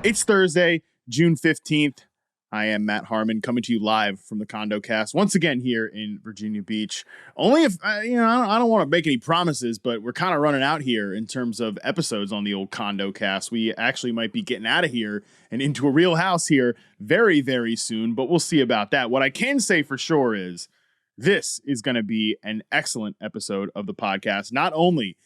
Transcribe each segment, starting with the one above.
It's Thursday, June 15th. I am Matt Harmon coming to you live from the Condo Cast once again here in Virginia Beach. Only if, I don't want to make any promises, but we're kind of running out here in terms of episodes on the old Condo Cast. We actually might be getting out of here and into a real house here very, very soon, but we'll see about that. What I can say for sure is this is going to be an excellent episode of the podcast. Not only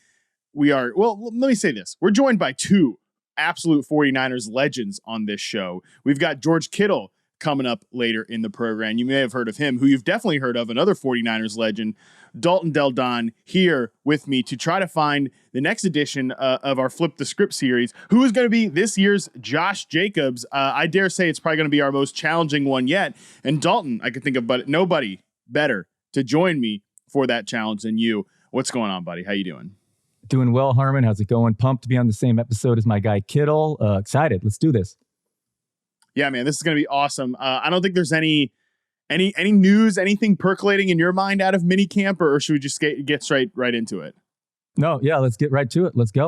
let me say this. We're joined by two absolute 49ers legends on this show. We've got George Kittle coming up later in the program. You may have heard of him, who you've definitely heard of, another 49ers legend, Dalton Del Don, here with me to try to find the next edition of our Flip the Script series. Who is going to be this year's Josh Jacobs? I dare say it's probably going to be our most challenging one yet. And Dalton, I can think of but nobody better to join me for that challenge than you. What's going on, buddy? How you doing? Doing well, Harmon. How's it going? Pumped to be on the same episode as my guy Kittle. Excited. Let's do this. Yeah, man, this is going to be awesome. I don't think there's any news, anything percolating in your mind out of minicamp, or should we just get straight right into it? No, yeah, let's get right to it. Let's go.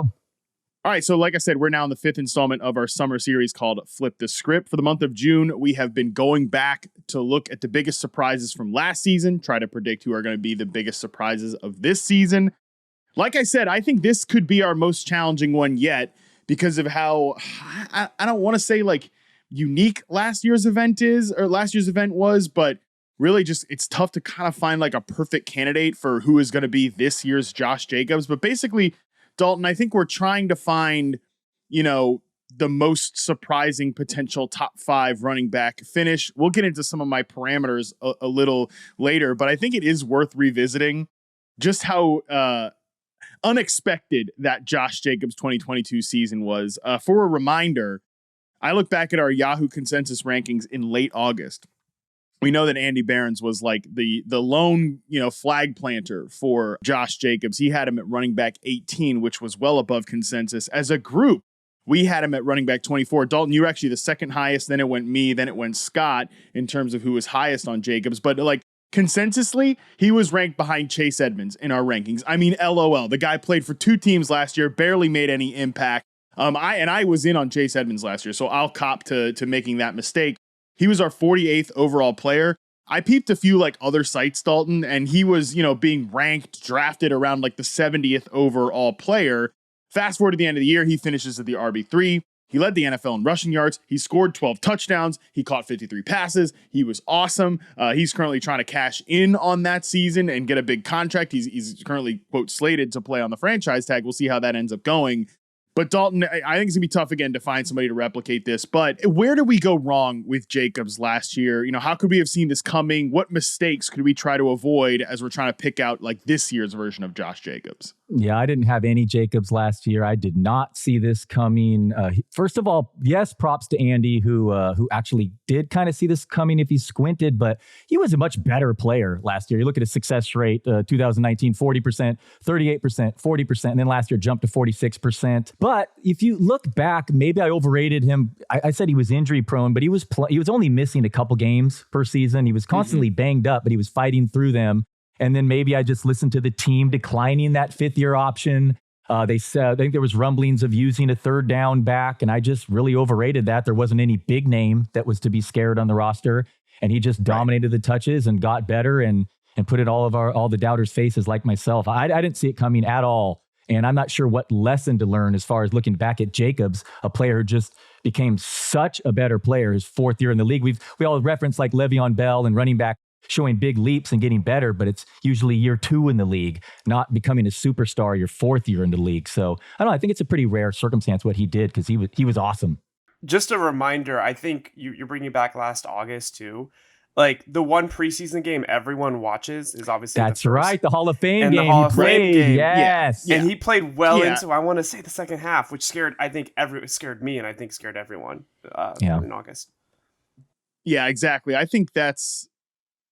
All right, so like I said, we're now in the fifth installment of our summer series called Flip the Script. For the month of June, we have been going back to look at the biggest surprises from last season, try to predict who are going to be the biggest surprises of this season. Like I said, I think this could be our most challenging one yet because of how, I don't want to say like unique last year's event was, but really just it's tough to kind of find like a perfect candidate for who is going to be this year's Josh Jacobs. But basically, Dalton, I think we're trying to find, the most surprising potential top 5 running back finish. We'll get into some of my parameters a little later, but I think it is worth revisiting just how unexpected that Josh Jacobs 2022 season was. For a reminder, I look back at our Yahoo consensus rankings in late August. We know that Andy Behrens was like the lone, flag planter for Josh Jacobs. He had him at running back 18, which was well above consensus. As a group, we had him at running back 24. Dalton, you were actually the second highest. Then it went me. Then it went Scott in terms of who was highest on Jacobs. But consensusly, he was ranked behind Chase Edmonds in our rankings. I mean, LOL. The guy played for 2 teams last year, barely made any impact. I was in on Chase Edmonds last year, so I'll cop to making that mistake. He was our 48th overall player. I peeped a few other sites, Dalton, and he was, being ranked, drafted around the 70th overall player. Fast forward to the end of the year, he finishes at the RB3. He led the NFL in rushing yards. He scored 12 touchdowns. He caught 53 passes. He was awesome. He's currently trying to cash in on that season and get a big contract. He's currently, quote, slated to play on the franchise tag. We'll see how that ends up going. But Dalton, I think it's going to be tough again to find somebody to replicate this. But where did we go wrong with Jacobs last year? How could we have seen this coming? What mistakes could we try to avoid as we're trying to pick out this year's version of Josh Jacobs? Yeah, I didn't have any Jacobs last year. I did not see this coming. First of all, yes, props to Andy, who actually did kind of see this coming if he squinted, but he was a much better player last year. You look at his success rate, 2019, 40%, 38%, 40%, and then last year jumped to 46%. But if you look back, maybe I overrated him. I said he was injury prone, but he was only missing a couple games per season. He was constantly banged up, but he was fighting through them. And then maybe I just listened to the team declining that 5th-year option. They said, I think there was rumblings of using a 3rd down back, and I just really overrated that. There wasn't any big name that was to be scared on the roster, and he just dominated the touches and got better and put it all the doubters' faces like myself. I didn't see it coming at all, and I'm not sure what lesson to learn as far as looking back at Jacobs, a player who just became such a better player his 4th year in the league. We all reference Le'Veon Bell and running back showing big leaps and getting better, but it's usually year 2 in the league, not becoming a superstar your 4th year in the league. So I don't know. I think it's a pretty rare circumstance what he did because he was awesome. Just a reminder, I think you're bringing back last August too. The one preseason game everyone watches is obviously that's right, the Hall of Fame and game. The Hall of Fame game, yes, and he played well into I want to say the second half, which scared me and I think scared everyone in August. Yeah, exactly. I think that's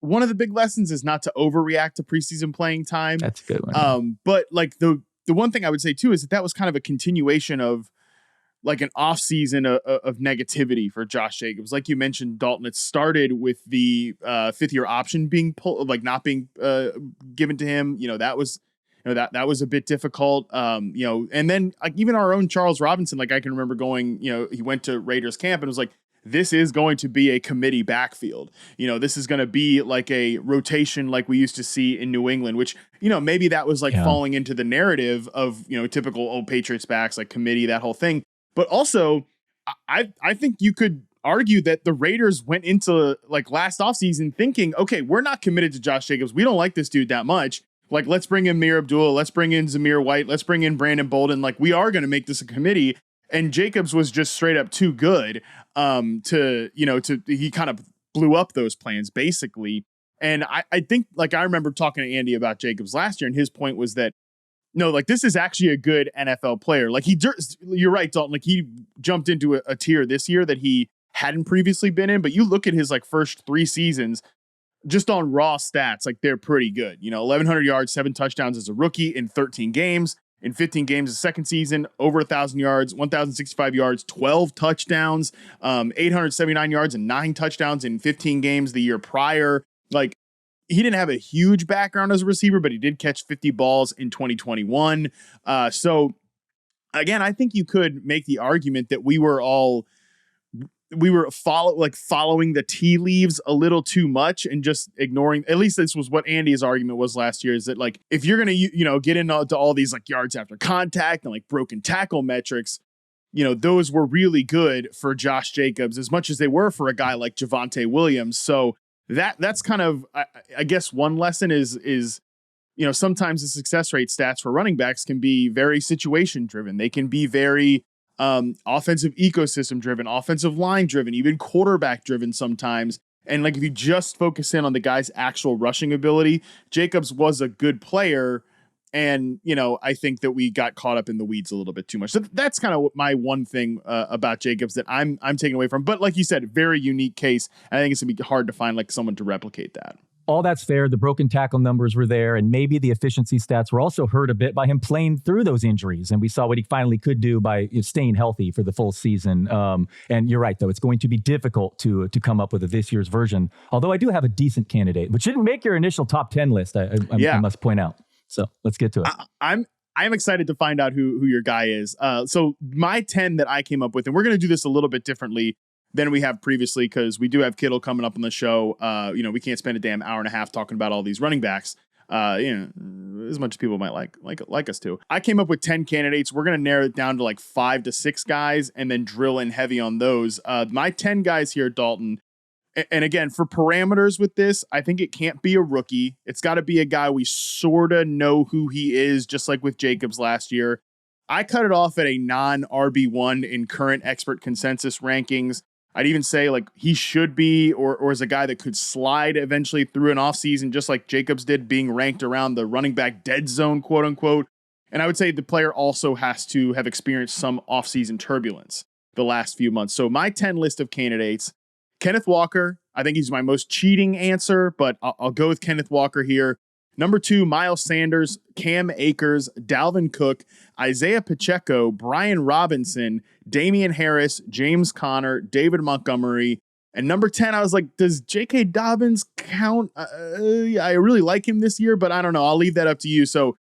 one of the big lessons is not to overreact to preseason playing time. That's a good one. But the one thing I would say too is that was kind of a continuation of an off season of negativity for Josh Jacobs. Like you mentioned, Dalton, it started with the 5th-year option being not being given to him. That was that was a bit difficult. And then like even our own Charles Robinson, like I can remember going, he went to Raiders camp and was like, this is going to be a committee backfield. This is going to be like a rotation like we used to see in New England, which, maybe that was like falling into the narrative of, typical old Patriots backs, like committee, that whole thing. But also, I think you could argue that the Raiders went into like last offseason thinking, okay, we're not committed to Josh Jacobs. We don't like this dude that much. Like, let's bring in Mir Abdullah. Let's bring in Zamir White. Let's bring in Brandon Bolden. Like, we are going to make this a committee. And Jacobs was just straight up too good he kind of blew up those plans basically. And I think like I remember talking to Andy about Jacobs last year, and his point was that no, like this is actually a good NFL player. Like you're right, Dalton. Like he jumped into a tier this year that he hadn't previously been in. But you look at his like first 3 seasons, just on raw stats, like they're pretty good. 1,100 yards, 7 touchdowns as a rookie in 13 games. In 15 games, the second season, over 1,000 yards, 1,065 yards, 12 touchdowns, 879 yards and 9 touchdowns in 15 games the year prior. Like, he didn't have a huge background as a receiver, but he did catch 50 balls in 2021. So, again, I think you could make the argument that we were following the tea leaves a little too much and just ignoring, at least this was what Andy's argument was last year, is that like, if you're going to, get into all these like yards after contact and like broken tackle metrics, those were really good for Josh Jacobs as much as they were for a guy like Javonte Williams. So that's kind of, I guess one lesson is, sometimes the success rate stats for running backs can be very situation driven. They can be very, offensive ecosystem driven, offensive line driven, even quarterback driven sometimes. And like if you just focus in on the guy's actual rushing ability, Jacobs was a good player. And, I think that we got caught up in the weeds a little bit too much. So that's kind of my one thing about Jacobs that I'm taking away from. But like you said, very unique case. I think it's gonna be hard to find like someone to replicate that. All that's fair. The broken tackle numbers were there, and maybe the efficiency stats were also hurt a bit by him playing through those injuries. And we saw what he finally could do by staying healthy for the full season. And you're right, though. It's going to be difficult to come up with this year's version. Although I do have a decent candidate, which didn't make your initial top 10 list, I must point out. So let's get to it. I'm excited to find out who your guy is. So my 10 that I came up with, and we're going to do this a little bit differently than we have previously, because we do have Kittle coming up on the show. We can't spend a damn hour and a half talking about all these running backs, as much as people might like us to. I came up with 10 candidates. We're going to narrow it down to like 5 to 6 guys and then drill in heavy on those. My 10 guys here, Dalton, and again, for parameters with this, I think it can't be a rookie. It's got to be a guy we sort of know who he is, just like with Jacobs last year. I cut it off at a non-RB1 in current expert consensus rankings. I'd even say like he should be, or is a guy that could slide eventually through an offseason, just like Jacobs did, being ranked around the running back dead zone, quote unquote. And I would say the player also has to have experienced some offseason turbulence the last few months. So my 10 list of candidates: Kenneth Walker. I think he's my most cheating answer, but I'll go with Kenneth Walker here. Number 2, Miles Sanders, Cam Akers, Dalvin Cook, Isaiah Pacheco, Brian Robinson, Damian Harris, James Conner, David Montgomery. And number 10, I was like, does J.K. Dobbins count? I really like him this year, but I don't know. I'll leave that up to you. So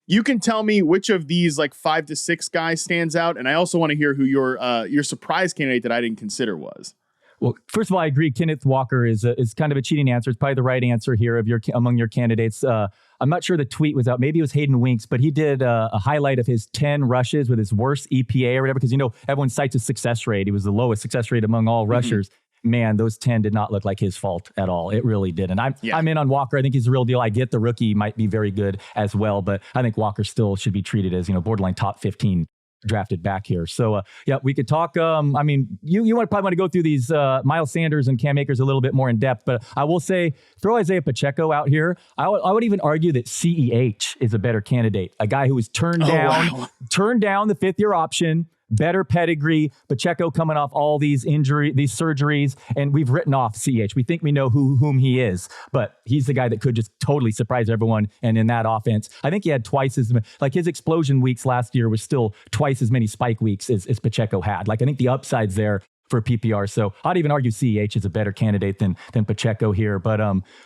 you can tell me which of these like 5 to 6 guys stands out. And I also want to hear who your surprise candidate that I didn't consider was. Well, first of all, I agree. Kenneth Walker is kind of a cheating answer. It's probably the right answer here among your candidates. I'm not sure the tweet was out. Maybe it was Hayden Winks, but he did a highlight of his 10 rushes with his worst EPA or whatever, because, everyone cites his success rate. He was the lowest success rate among all rushers. Man, those 10 did not look like his fault at all. It really did. And I'm in on Walker. I think he's the real deal. I get the rookie might be very good as well, but I think Walker still should be treated as, borderline top 15 drafted back here. So we could talk. You probably want to go through these Miles Sanders and Cam Akers a little bit more in depth, but I will say throw Isaiah Pacheco out here. I would even argue that CEH is a better candidate, a guy who was turned down the 5th-year option. Better pedigree. Pacheco coming off all these surgeries, and we've written off CH. We think we know whom he is, but he's the guy that could just totally surprise everyone. And in that offense, I think he had twice as like his explosion weeks last year was still twice as many spike weeks as Pacheco had. Like I think the upside's there for PPR. So I'd even argue CEH is a better candidate than Pacheco here. But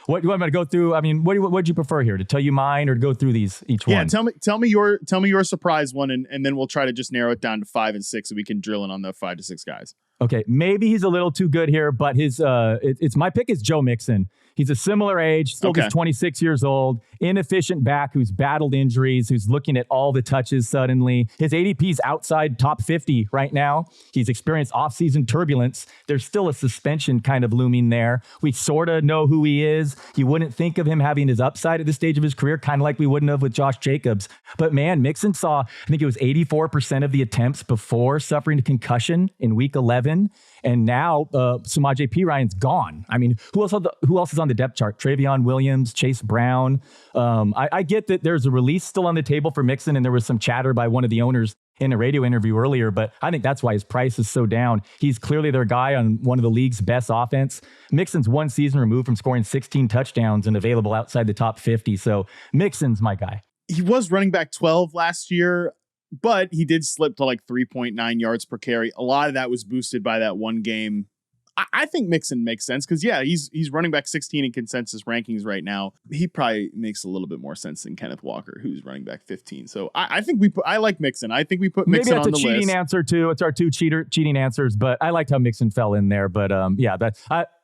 what do you want me to go through? I mean, what would you prefer here? To tell you mine or to go through these each one? Yeah, tell me your surprise one, and then we'll try to just narrow it down to 5 and 6 so we can drill in on the 5 to 6 guys. Okay, maybe he's a little too good here, but it's my pick is Joe Mixon. He's a similar age, still just 26 years old, inefficient back who's battled injuries, who's looking at all the touches suddenly. His ADP's outside top 50 right now. He's experienced offseason turbulence. There's still a suspension kind of looming there. We sort of know who he is. You wouldn't think of him having his upside at this stage of his career, kind of like we wouldn't have with Josh Jacobs. But man, Mixon saw, I think it was 84% of the attempts before suffering a concussion in week 11. And now Samaje Perine gone. I mean, who else is on the depth chart? Travion Williams, Chase Brown. I get that there's a release still on the table for Mixon, and there was some chatter by one of the owners in a radio interview earlier, but I think that's why his price is so down. He's clearly their guy on one of the league's best offense. Mixon's one season removed from scoring 16 touchdowns and available outside the top 50. So Mixon's my guy. He was running back 12 last year, but he did slip to like 3.9 yards per carry. A lot of that was boosted by that one game. I think Mixon makes sense because, yeah, he's running back 16 in consensus rankings right now. He probably makes a little bit more sense than Kenneth Walker, who's running back 15. So I think I like Mixon. I think we put Mixon on the list. Maybe that's a cheating answer too. It's our two cheating answers, but I liked how Mixon fell in there. But yeah,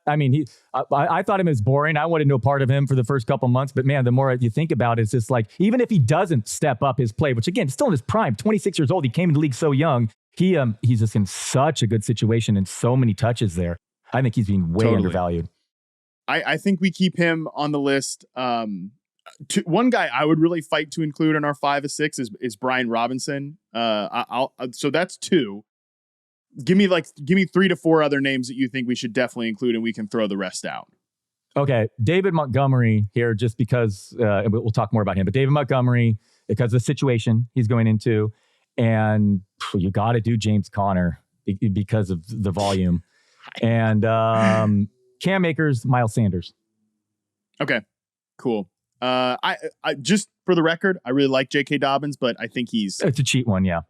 I mean, I thought him as boring. I wanted no part of him for the first couple months, but man, the more you think about it, it's just like, even if he doesn't step up his play, which again, still in his prime, 26 years old, he came into the league so young. He's just in such a good situation and so many touches there. I think he's being way undervalued. I think we keep him on the list. One guy I would really fight to include in our 5 of 6 is Brian Robinson. So that's 2. Give me 3 to 4 other names that you think we should definitely include, and we can throw the rest out. Okay, David Montgomery here, just because we'll talk more about him. But David Montgomery, because of the situation he's going into, and you got to do James Conner because of the volume, and Cam Akers, Miles Sanders. Okay, cool. I just for the record, I really like J.K. Dobbins, but I think it's a cheat one, yeah.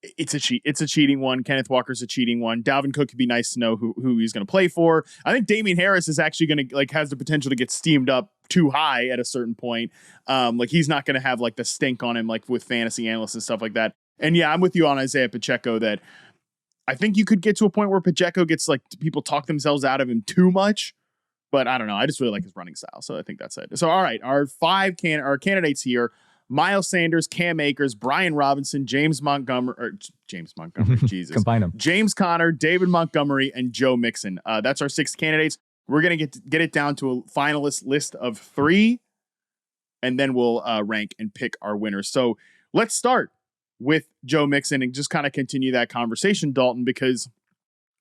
It's a cheating one. Kenneth Walker's a cheating one. Dalvin Cook could be nice to know who he's going to play for. I think Damian Harris is actually going to has the potential to get steamed up too high at a certain point. He's not going to have the stink on him with fantasy analysts and stuff like that. And yeah, I'm with you on Isaiah Pacheco that I think you could get to a point where Pacheco gets people talk themselves out of him too much. But I don't know. I just really like his running style. So I think that's it. So all right, our 5 candidates here: Miles Sanders, Cam Akers, Brian Robinson, James Montgomery, Jesus. Combine them. James Conner, David Montgomery, and Joe Mixon. That's our 6 candidates. We're going to get it down to a finalist list of 3, and then we'll rank and pick our winners. So let's start with Joe Mixon and just kind of continue that conversation, Dalton, because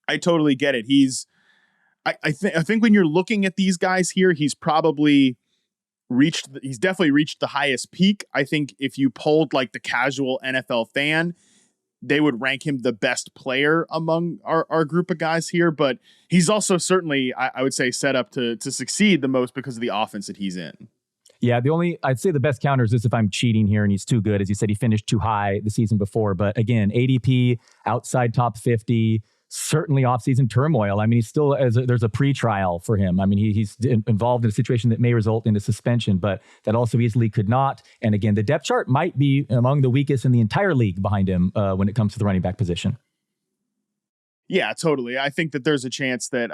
I totally get it. I think when you're looking at these guys here, he's definitely reached the highest peak. I think if you polled the casual NFL fan, they would rank him the best player among our group of guys here. But he's also certainly, I would say, set up to succeed the most because of the offense that he's in. Yeah, I'd say the best counter is this if I'm cheating here and he's too good. As you said, he finished too high the season before. But again, ADP, outside top 50, certainly offseason turmoil. I mean, he's still, there's a pre-trial for him. I mean, he's involved in a situation that may result in a suspension, but that also easily could not. And again, the depth chart might be among the weakest in the entire league behind him when it comes to the running back position. Yeah, totally. I think that there's a chance that,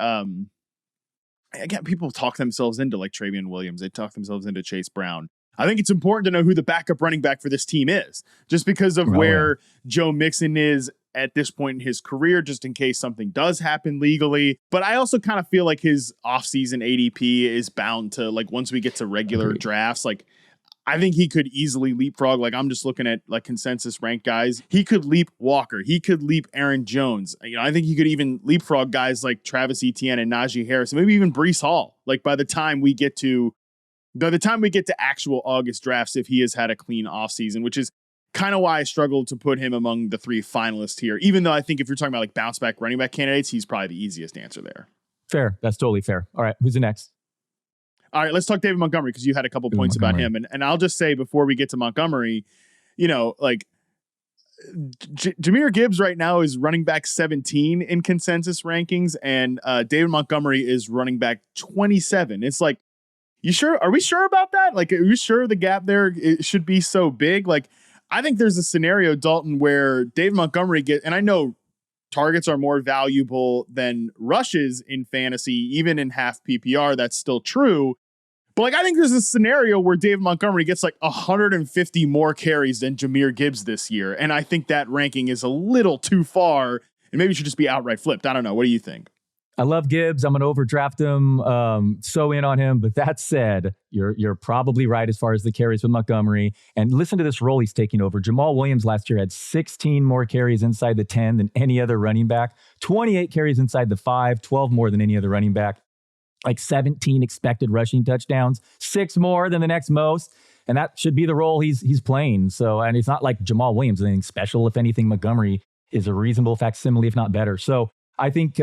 again, people talk themselves into Travion Williams. They talk themselves into Chase Brown. I think it's important to know who the backup running back for this team is, just because of where Joe Mixon is at this point in his career, just in case something does happen legally. But I also kind of feel like his offseason ADP is bound to, once we get to regular drafts, I think he could easily leapfrog. I'm just looking at consensus ranked guys. He could leap Walker. He could leap Aaron Jones. I think he could even leapfrog guys like Travis Etienne and Najee Harris, and maybe even Breece Hall. By the time we get to actual August drafts, if he has had a clean offseason, which is kind of why I struggled to put him among the 3 finalists here, even though I think if you're talking about bounce back running back candidates, he's probably the easiest answer there. Fair. That's totally fair. All right. Who's the next? All right, let's talk David Montgomery, because you had a couple points about him. And I'll just say before we get to Montgomery, Jahmyr Gibbs right now is running back 17 in consensus rankings, and David Montgomery is running back 27. It's like, you sure? Are we sure about that? Like, are you sure the gap there it should be so big? Like, I think there's a scenario, Dalton, where David Montgomery and I know targets are more valuable than rushes in fantasy, even in half PPR. That's still true. But like, I think there's a scenario where David Montgomery gets like 150 more carries than Jahmyr Gibbs this year. And I think that ranking is a little too far and maybe it should just be outright flipped. I don't know. What do you think? I love Gibbs. I'm going to overdraft him. So in on him. But that said, you're probably right as far as the carries with Montgomery. And listen to this role he's taking over. Jamal Williams last year had 16 more carries inside the 10 than any other running back, 28 carries inside the 5, 12 more than any other running back, like 17 expected rushing touchdowns, 6 more than the next most. And that should be the role he's playing. So, and it's not like Jamal Williams, anything special. If anything, Montgomery is a reasonable facsimile, if not better. So I think,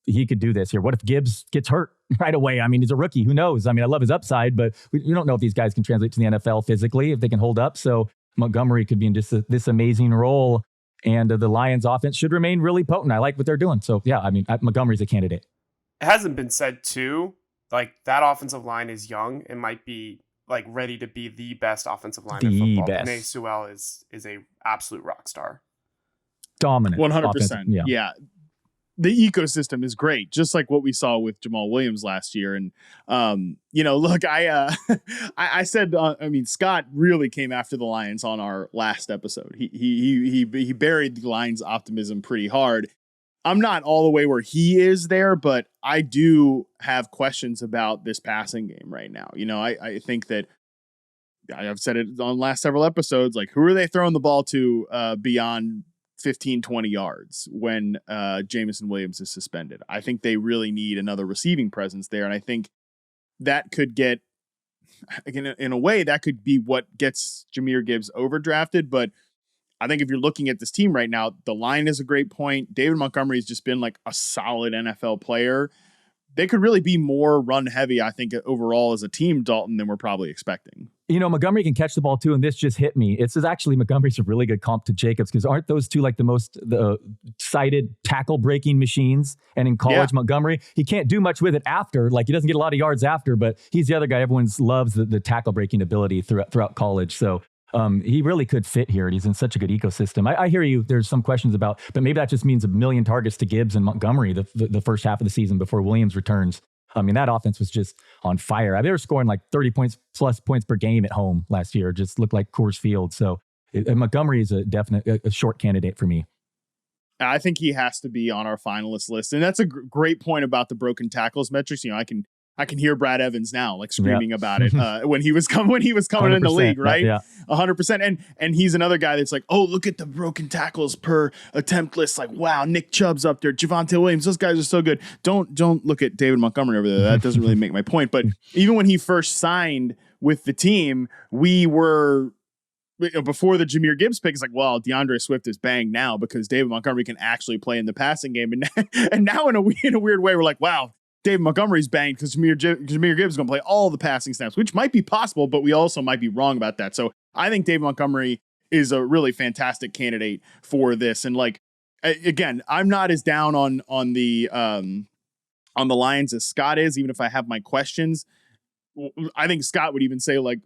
he could do this here. What if Gibbs gets hurt right away? I mean, he's a rookie. Who knows? I mean, I love his upside, but we don't know if these guys can translate to the NFL physically, if they can hold up. So Montgomery could be in just this amazing role. And the Lions offense should remain really potent. I like what they're doing. So yeah, I mean, Montgomery's a candidate. It hasn't been said too, like that offensive line is young and might be like ready to be the best offensive line in football. Penei Sewell is a absolute rock star. Dominant. 100%. Yeah. The ecosystem is great, just like what we saw with Jamal Williams last year. And, look, I said, Scott really came after the Lions on our last episode. He buried the Lions' optimism pretty hard. I'm not all the way where he is there, but I do have questions about this passing game right now. I think that I've said it on the last several episodes, like who are they throwing the ball to beyond 15, 20 yards when Jameson Williams is suspended? I think they really need another receiving presence there. And I think that could get, again, in a way, that could be what gets Jahmyr Gibbs overdrafted. But I think if you're looking at this team right now, the line is a great point. David Montgomery has just been like a solid NFL player. They could really be more run heavy, I think, overall as a team, Dalton, than we're probably expecting. Montgomery can catch the ball too, and this just hit me. It's actually Montgomery's a really good comp to Jacobs, because aren't those two like the cited tackle breaking machines? And in college, Montgomery, he can't do much with it after. Like he doesn't get a lot of yards after, but he's the other guy. Everyone loves the tackle breaking ability throughout college. So he really could fit here. And he's in such a good ecosystem. I hear you. There's some questions about, but maybe that just means 1 million targets to Gibbs and Montgomery the first half of the season before Williams returns. I mean, that offense was just on fire. They were scoring like 30 plus points per game at home last year. It just looked like Coors Field. So Montgomery is a definite a short candidate for me. I think he has to be on our finalist list. And that's a great point about the broken tackles metrics. I can hear Brad Evans now, like screaming about it when he was coming in the league, right? 100%. And he's another guy that's like, oh, look at the broken tackles per attempt list. Like, wow, Nick Chubb's up there, Javonte Williams, those guys are so good. Don't look at David Montgomery over there. That doesn't really make my point. But even when he first signed with the team, we were, before the Jahmyr Gibbs pick, it's like, well, DeAndre Swift is banged now because David Montgomery can actually play in the passing game. And now in a weird way, we're like, wow, David Montgomery's banged because Jahmyr Gibbs is going to play all the passing snaps, which might be possible, but we also might be wrong about that. So I think David Montgomery is a really fantastic candidate for this. And like, again, I'm not as down on the Lions as Scott is, even if I have my questions. I think Scott would even say like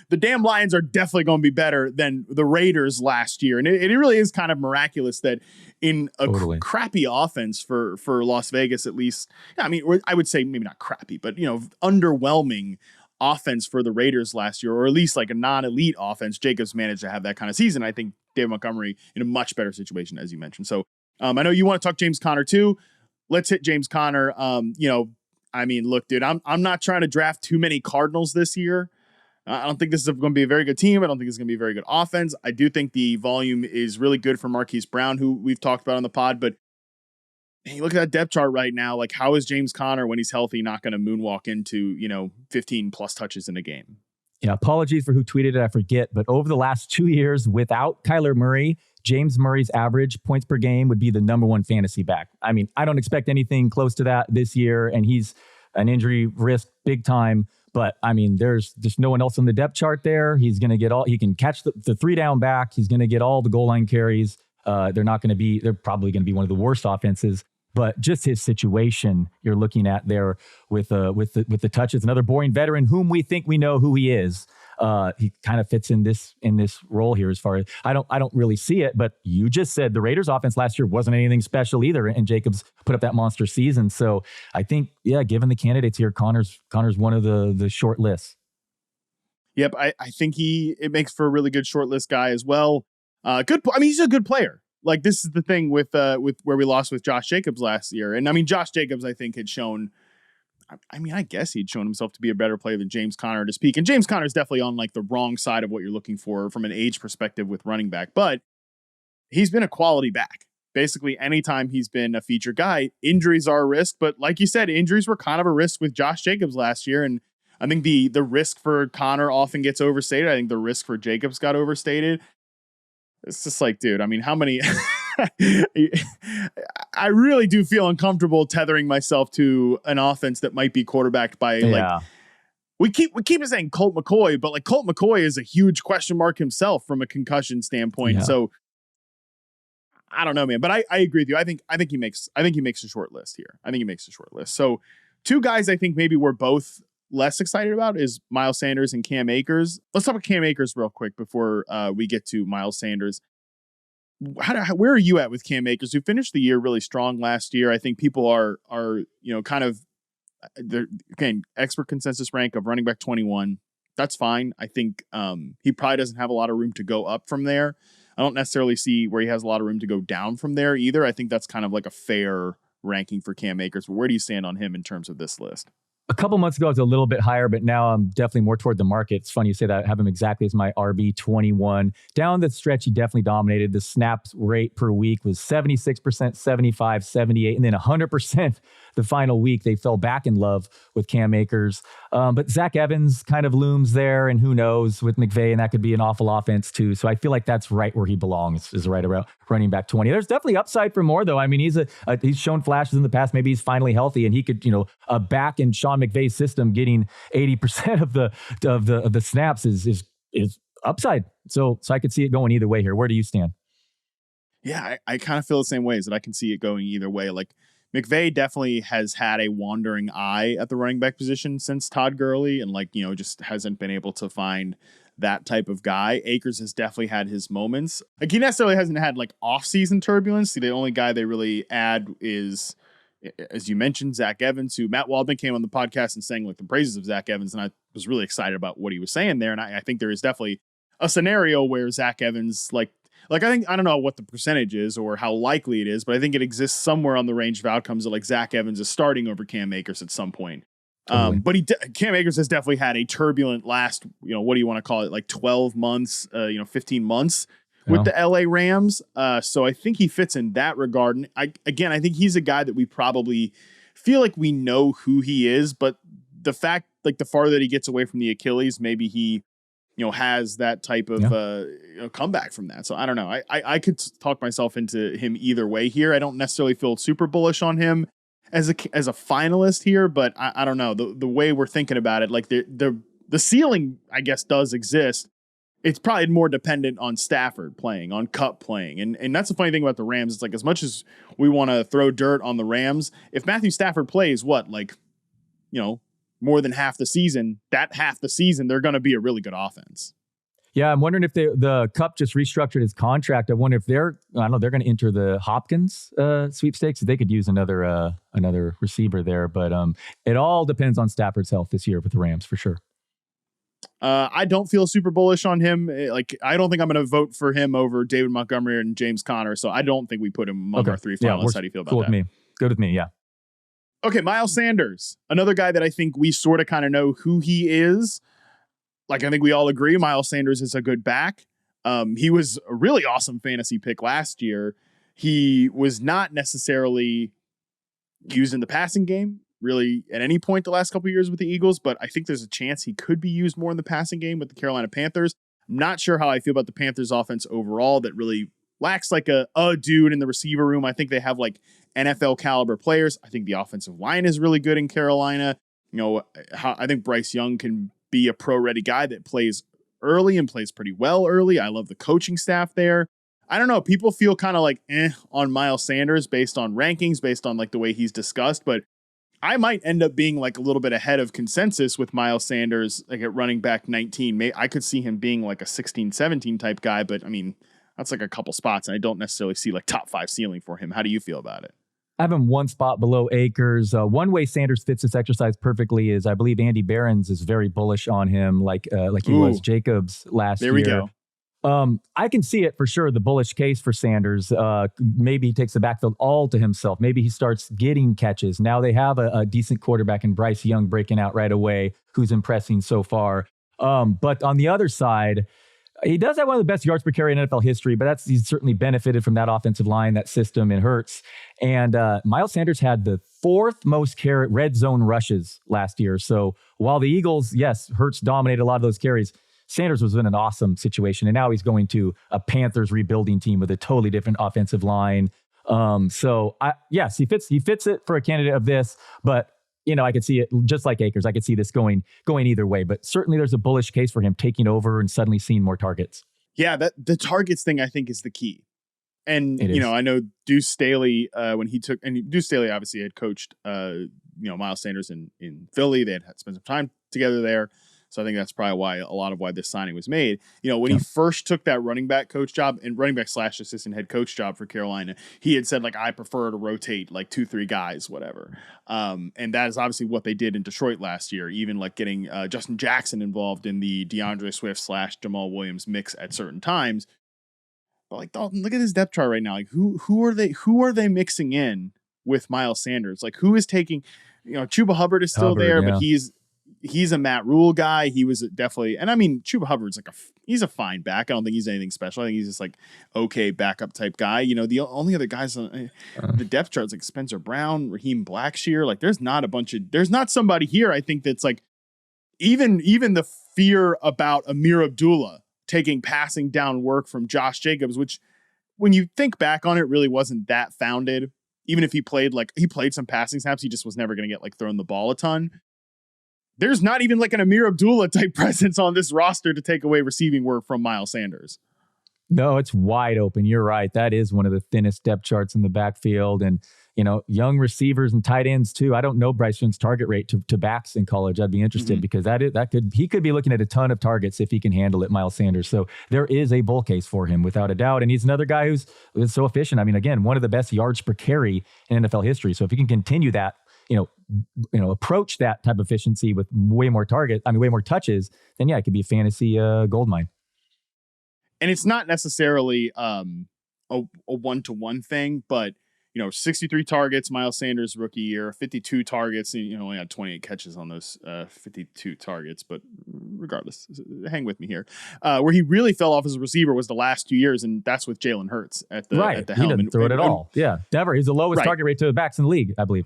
the damn Lions are definitely going to be better than the Raiders last year. And it really is kind of miraculous that in a crappy offense for Las Vegas, at least, I mean, I would say maybe not crappy, but underwhelming offense for the Raiders last year, or at least like a non-elite offense, Jacobs managed to have that kind of season. I think David Montgomery in a much better situation, as you mentioned. So I know you want to talk James Conner too. Let's hit James Conner. I mean, look, dude, I'm not trying to draft too many Cardinals this year. I don't think this is going to be a very good team. I don't think it's going to be a very good offense. I do think the volume is really good for Marquise Brown, who we've talked about on the pod. But hey, look at that depth chart right now. Like, how is James Conner, when he's healthy, not going to moonwalk into 15 plus touches in a game? Yeah, apologies for who tweeted it. I forget. But over the last 2 years, without Kyler Murray, James Murray's average points per game would be the number one fantasy back. I mean, I don't expect anything close to that this year, and he's an injury risk big time. But I mean, there's just no one else on the depth chart there. He can catch the 3 down back. He's going to get all the goal line carries. They're probably going to be one of the worst offenses. But just his situation you're looking at there with the touches, another boring veteran whom we think we know who he is. He kind of fits in this role here as far as I don't really see it, but you just said the Raiders offense last year wasn't anything special either. And Jacobs put up that monster season. So I think, given the candidates here, Connor's one of the short lists. Yep. I think it makes for a really good short list guy as well. He's a good player. Like, this is the thing with where we lost with Josh Jacobs last year. And I mean, Josh Jacobs, I think, had shown, I guess he'd shown himself to be a better player than James Conner at his peak. And James Conner is definitely on like the wrong side of what you're looking for from an age perspective with running back. But he's been a quality back. Basically, anytime he's been a feature guy, injuries are a risk. But like you said, injuries were kind of a risk with Josh Jacobs last year. And I think the risk for Conner often gets overstated. I think the risk for Jacobs got overstated. It's just like, dude, I mean, how many... I really do feel uncomfortable tethering myself to an offense that might be quarterbacked by like... We keep saying Colt McCoy, but like Colt McCoy is a huge question mark himself from a concussion standpoint. Yeah. So I don't know, man, but I agree with you. I think he makes a short list here. I think he makes a short list. So 2 guys I think maybe we're both less excited about is Miles Sanders and Cam Akers. Let's talk about Cam Akers real quick before we get to Miles Sanders. Where are you at with Cam Akers, who finished the year really strong last year? I think people are kind of, again, expert consensus rank of running back 21. That's fine. I think he probably doesn't have a lot of room to go up from there. I don't necessarily see where he has a lot of room to go down from there either. I think that's kind of like a fair ranking for Cam Akers. But where do you stand on him in terms of this list? A couple months ago, I was a little bit higher, but now I'm definitely more toward the market. It's funny you say that. I have him exactly as my RB21. Down the stretch, he definitely dominated. The snaps rate per week was 76%, 75, 78, and then 100% the final week. They fell back in love with Cam Akers. But Zach Evans kind of looms there, and who knows with McVay, and that could be an awful offense too. So I feel like that's right where he belongs, is right around running back 20. There's definitely upside for more, though. I mean, he's shown flashes in the past. Maybe he's finally healthy, and he could, back in Sean McVay's system, getting 80% of the snaps is upside. So I could see it going either way here. Where do you stand? Yeah, I kind of feel the same ways that I can see it going either way. Like, McVay definitely has had a wandering eye at the running back position since Todd Gurley, and just hasn't been able to find that type of guy. Akers has definitely had his moments. Like, he necessarily hasn't had like off-season turbulence. The only guy they really add is, as you mentioned, Zach Evans, who Matt Waldman came on the podcast and sang like the praises of Zach Evans, and I was really excited about what he was saying there. And I think there is definitely a scenario where Zach Evans, I don't know what the percentage is or how likely it is, but I think it exists somewhere on the range of outcomes that like Zach Evans is starting over Cam Akers at some point. Totally. But Cam Akers has definitely had a turbulent last, what do you want to call it? Like 12 months, 15 months with the LA Rams. So I think he fits in that regard. And I think he's a guy that we probably feel like we know who he is, but the fact, like the farther that he gets away from the Achilles, maybe he, has that type of comeback from that. So I don't know. I could talk myself into him either way here. I don't necessarily feel super bullish on him as a finalist here, but I don't know. The way we're thinking about it, like the ceiling, I guess, does exist. It's probably more dependent on Stafford playing, on Kupp playing. And that's the funny thing about the Rams. It's like, as much as we want to throw dirt on the Rams, if Matthew Stafford plays more than half the season, they're going to be a really good offense. Yeah, I'm wondering if the Kupp just restructured his contract. I wonder if they're going to enter the Hopkins sweepstakes. They could use another receiver there, but it all depends on Stafford's health this year with the Rams for sure. I don't feel super bullish on him. I don't think I'm going to vote for him over David Montgomery and James Conner. So I don't think we put him among our 3 finalists. How do you feel about that? Good with me. Yeah. Okay, Miles Sanders, another guy that I think we sort of kind of know who he is. Like, I think we all agree Miles Sanders is a good back. He was a really awesome fantasy pick last year. He was not necessarily used in the passing game really at any point the last couple of years with the Eagles, but I think there's a chance he could be used more in the passing game with the Carolina Panthers. I'm not sure how I feel about the Panthers offense overall. That really lacks like a dude in the receiver room. I think they have like NFL caliber players. I think the offensive line is really good in Carolina. I think Bryce Young can be a pro-ready guy that plays early and plays pretty well early. I love the coaching staff there. I don't know. People feel kind of like on Miles Sanders based on rankings, based on like the way he's discussed, but I might end up being like a little bit ahead of consensus with Miles Sanders, like at running back 19. I could see him being like a 16, 17 type guy, but I mean, that's like a couple spots, and I don't necessarily see like top 5 ceiling for him. How do you feel about it? I have him one spot below Akers. One way Sanders fits this exercise perfectly is I believe Andy Behrens is very bullish on him, like he was Jacobs last year. There we go. I can see it for sure, the bullish case for Sanders. Maybe he takes the backfield all to himself. Maybe he starts getting catches. Now they have a decent quarterback in Bryce Young breaking out right away, who's impressing so far. But on the other side, he does have one of the best yards per carry in NFL history, but he's certainly benefited from that offensive line, that system, and Hurts. And Miles Sanders had the 4th most red zone rushes last year. So while the Eagles, yes, Hurts dominated a lot of those carries, Sanders was in an awesome situation, and now he's going to a Panthers rebuilding team with a totally different offensive line. Yes, he fits it for a candidate of this, but I could see it just like Akers. I could see this going either way, but certainly there's a bullish case for him taking over and suddenly seeing more targets. Yeah, the targets thing I think is the key. And I know Deuce Staley when he took, and Deuce Staley obviously had coached Miles Sanders in Philly. They had spent some time together there. So I think that's probably why this signing was made. When he first took that running back coach job and running back / assistant head coach job for Carolina, he had said like, I prefer to rotate like 2-3 guys, whatever. And that is obviously what they did in Detroit last year, even like getting Justin Jackson involved in the DeAndre Swift / Jamal Williams mix at certain times. But like Dalton, look at his depth chart right now. Like who are they mixing in with Miles Sanders? Like who is taking, Chuba Hubbard is still there, but he's a Matt Rule guy. He was definitely, and I mean, Chuba Hubbard's he's a fine back. I don't think he's anything special. I think he's just like okay backup type guy. The only other guys on the depth charts like Spencer Brown, Raheem Blackshear. Like there's not somebody here. I think that's like even the fear about Amir Abdullah taking passing down work from Josh Jacobs, which when you think back on it, really wasn't that founded. Even if he played some passing snaps, he just was never going to get like thrown the ball a ton. There's not even like an Amir Abdullah type presence on this roster to take away receiving work from Miles Sanders. No, it's wide open. You're right. That is one of the thinnest depth charts in the backfield. And, young receivers and tight ends too. I don't know Bryce Young's target rate to backs in college. I'd be interested because he could be looking at a ton of targets if he can handle it, Miles Sanders. So there is a bull case for him without a doubt. And he's another guy who's so efficient. I mean, again, one of the best yards per carry in NFL history. So if he can continue that, approach that type of efficiency with way more touches, then yeah, it could be a fantasy goldmine. And it's not necessarily a one-to-one thing, but 63 targets, Miles Sanders rookie year, 52 targets, and only had 28 catches on those 52 targets. But regardless, hang with me here. Where he really fell off as a receiver was the last 2 years, and that's with Jalen Hurts at the helm. He didn't throw it at all. Yeah, Denver, he's the lowest target rate to the backs in the league, I believe.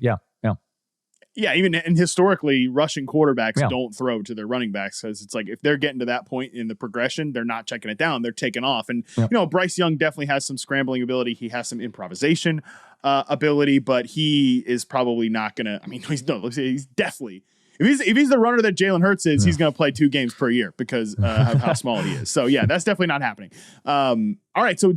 Yeah, even and historically, rushing quarterbacks don't throw to their running backs because it's like if they're getting to that point in the progression, they're not checking it down, they're taking off. And Bryce Young definitely has some scrambling ability. He has some improvisation ability, but he is probably not gonna. I mean, he's definitely if he's the runner that Jalen Hurts is, he's gonna play 2 games per year because of how small he is. So yeah, that's definitely not happening. All right, so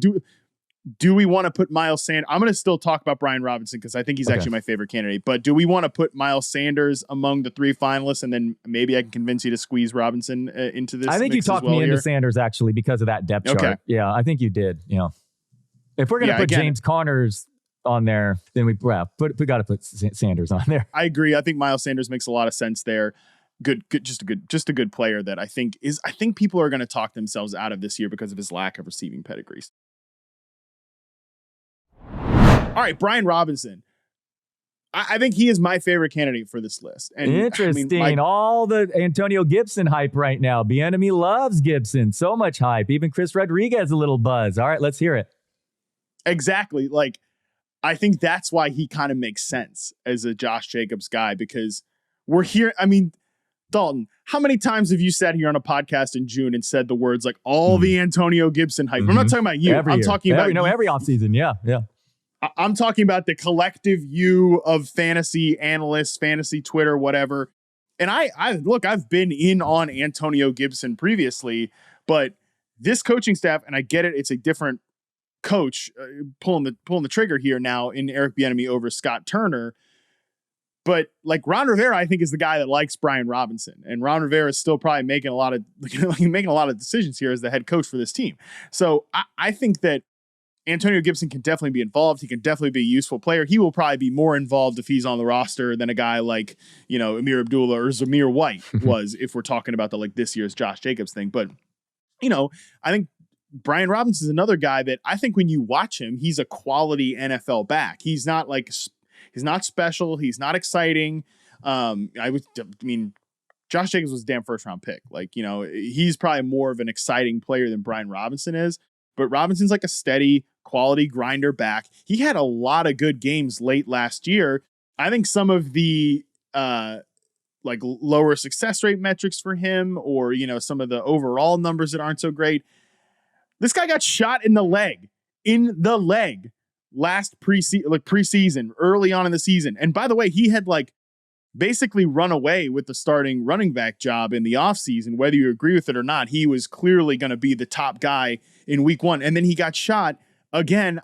do we want to put Miles Sanders? I'm going to still talk about Brian Robinson because I think he's actually my favorite candidate. But do we want to put Miles Sanders among the 3 finalists, and then maybe I can convince you to squeeze Robinson into this? I think you talked me into Sanders actually because of that depth chart. Yeah, I think you did. If we're going to put James Connors on there, then we got to put Sanders on there. I agree. I think Miles Sanders makes a lot of sense there. Good, just a good player that I think people are going to talk themselves out of this year because of his lack of receiving pedigrees. All right, Brian Robinson. I think he is my favorite candidate for this list. And interesting. All the Antonio Gibson hype right now. Bieniemy loves Gibson. So much hype. Even Chris Rodriguez a little buzz. All right, let's hear it. Exactly. Like, I think that's why he kind of makes sense as a Josh Jacobs guy because we're here. I mean, Dalton, how many times have you sat here on a podcast in June and said the words like all the Antonio Gibson hype? I'm not talking about you. I'm talking about every offseason. Yeah. I'm talking about the collective you of fantasy analysts, fantasy Twitter, whatever. And I've been in on Antonio Gibson previously, but this coaching staff, and I get it, it's a different coach pulling the trigger here now in Eric Bieniemy over Scott Turner. But like Ron Rivera, I think is the guy that likes Brian Robinson, and Ron Rivera is still probably making a lot of decisions here as the head coach for this team. So I think that Antonio Gibson can definitely be involved. He can definitely be a useful player. He will probably be more involved if he's on the roster than a guy like, Amir Abdullah or Zamir White was, if we're talking about this year's Josh Jacobs thing. But, I think Brian Robinson is another guy that I think when you watch him, he's a quality NFL back. He's not special. He's not exciting. Josh Jacobs was a damn first round pick. He's probably more of an exciting player than Brian Robinson is, but Robinson's like a steady quality grinder back. He had a lot of good games late last year. I think some of the, lower success rate metrics for him, or, some of the overall numbers that aren't so great. This guy got shot in the leg last preseason, early on in the season. And by the way, he had basically run away with the starting running back job in the offseason. Whether you agree with it or not, he was clearly going to be the top guy in week 1. And then he got shot again.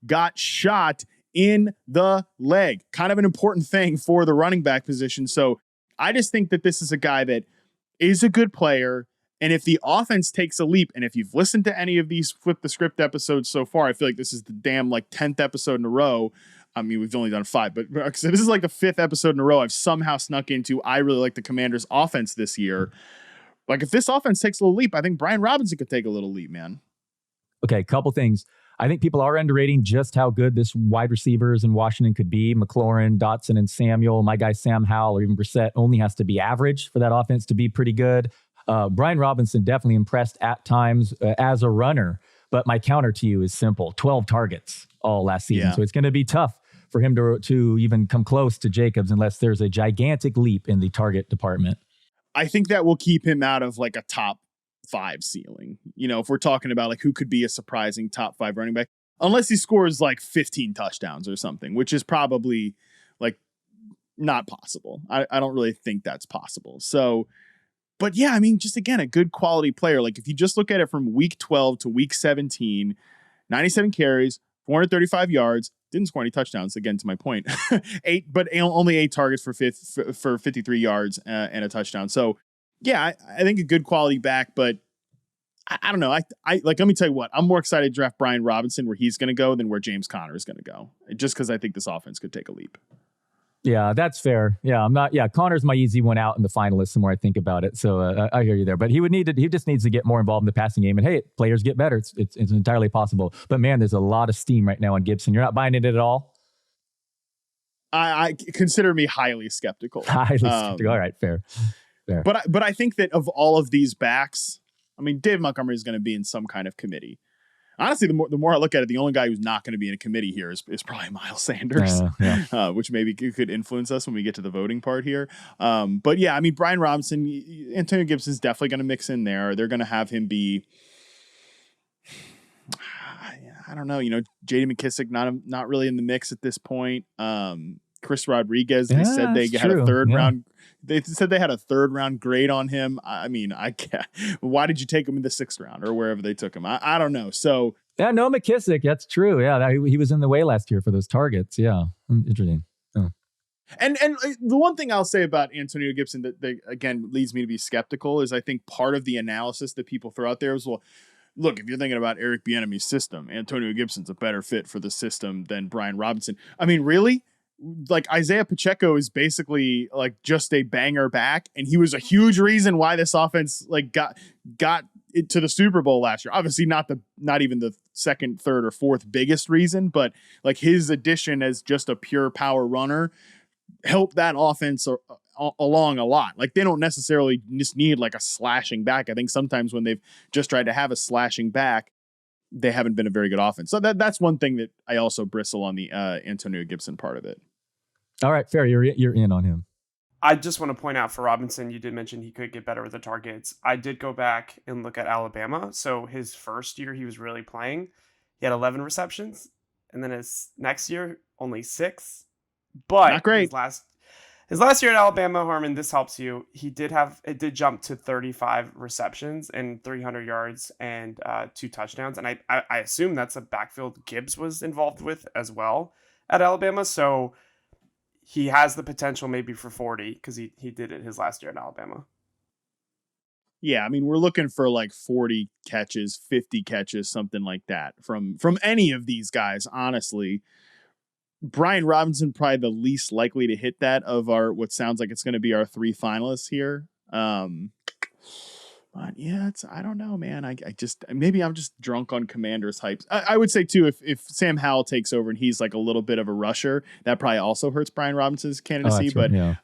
Got shot in the leg, kind of an important thing for the running back position. So I just think that this is a guy that is a good player. And if the offense takes a leap, and if you've listened to any of these Flip the Script episodes so far, I feel like this is the damn 10th episode in a row. I mean, we've only done 5, but this is the 5th episode in a row I've somehow snuck into. I really like the Commanders' offense this year. If this offense takes a little leap, I think Brian Robinson could take a little leap, man. Okay, couple things. I think people are underrating just how good this wide receivers in Washington could be. McLaurin, Dotson, and Samuel. My guy Sam Howell or even Brissett only has to be average for that offense to be pretty good. Brian Robinson definitely impressed at times as a runner, but my counter to you is simple: 12 targets all last season. Yeah. So it's going to be tough for him to even come close to Jacobs unless there's a gigantic leap in the target department. I think that will keep him out of a top 5 ceiling. If we're talking about who could be a surprising top 5 running back, unless he scores 15 touchdowns or something, which is probably not possible. I don't really think that's possible. So, but yeah, just again, a good quality player. If you just look at it from week 12 to week 17, 97 carries, 435 yards, didn't score any touchdowns. Again, to my point, only 8 targets for 53 yards and a touchdown. So yeah, I think a good quality back, but I don't know. Let me tell you what, I'm more excited to draft Brian Robinson where he's going to go than where James Conner is going to go, just because I think this offense could take a leap. Yeah, that's fair. Yeah, Connor's my easy one out in the finalists the more I think about it. So I hear you there. But he just needs to get more involved in the passing game. And hey, players get better. It's entirely possible. But man, there's a lot of steam right now on Gibson. You're not buying it at all? I consider me highly skeptical. Highly skeptical. All right, fair. But I think that of all of these backs, Dave Montgomery is going to be in some kind of committee. Honestly, the more I look at it, the only guy who's not going to be in a committee here is probably Miles Sanders, which maybe could influence us when we get to the voting part here. But yeah, Brian Robinson, Antonio Gibson's definitely going to mix in there. They're going to have him be, I don't know, J.D. McKissick not really in the mix at this point. Chris Rodriguez, they said they had a third round. They said they had a 3rd round grade on him. I can't. Why did you take him in the 6th round or wherever they took him? I don't know. So yeah, no McKissick. That's true. Yeah, he was in the way last year for those targets. Yeah, interesting. Oh. And the one thing I'll say about Antonio Gibson that again leads me to be skeptical is I think part of the analysis that people throw out there is, well, look, if you're thinking about Eric Bieniemy's system, Antonio Gibson's a better fit for the system than Brian Robinson. Really? Isaiah Pacheco is basically just a banger back, and he was a huge reason why this offense got it to the Super Bowl last year. Obviously not even the 2nd, 3rd, or 4th biggest reason, but his addition as just a pure power runner helped that offense along a lot. They don't necessarily just need a slashing back. I think sometimes when they've just tried to have a slashing back, they haven't been a very good offense. So that's one thing that I also bristle on the Antonio Gibson part of it. All right, fair. You're in on him. I just want to point out for Robinson, you did mention he could get better with the targets. I did go back and look at Alabama. So his first year he was really playing, he had 11 receptions, and then his next year only 6. But not great. His last year at Alabama, Harmon, this helps you. It did jump to 35 receptions and 300 yards and 2 touchdowns. And I assume that's a backfield Gibbs was involved with as well at Alabama. So he has the potential maybe for 40 because he did it his last year at Alabama. Yeah, I mean, we're looking for like 40 catches, 50 catches, something like that from any of these guys, honestly. Brian Robinson probably the least likely to hit that of our what sounds like it's going to be our 3 finalists here. But yeah, I don't know, man. I just maybe I'm just drunk on Commanders hype. I would say too, if Sam Howell takes over and he's like a little bit of a rusher, that probably also hurts Brian Robinson's candidacy. But yeah.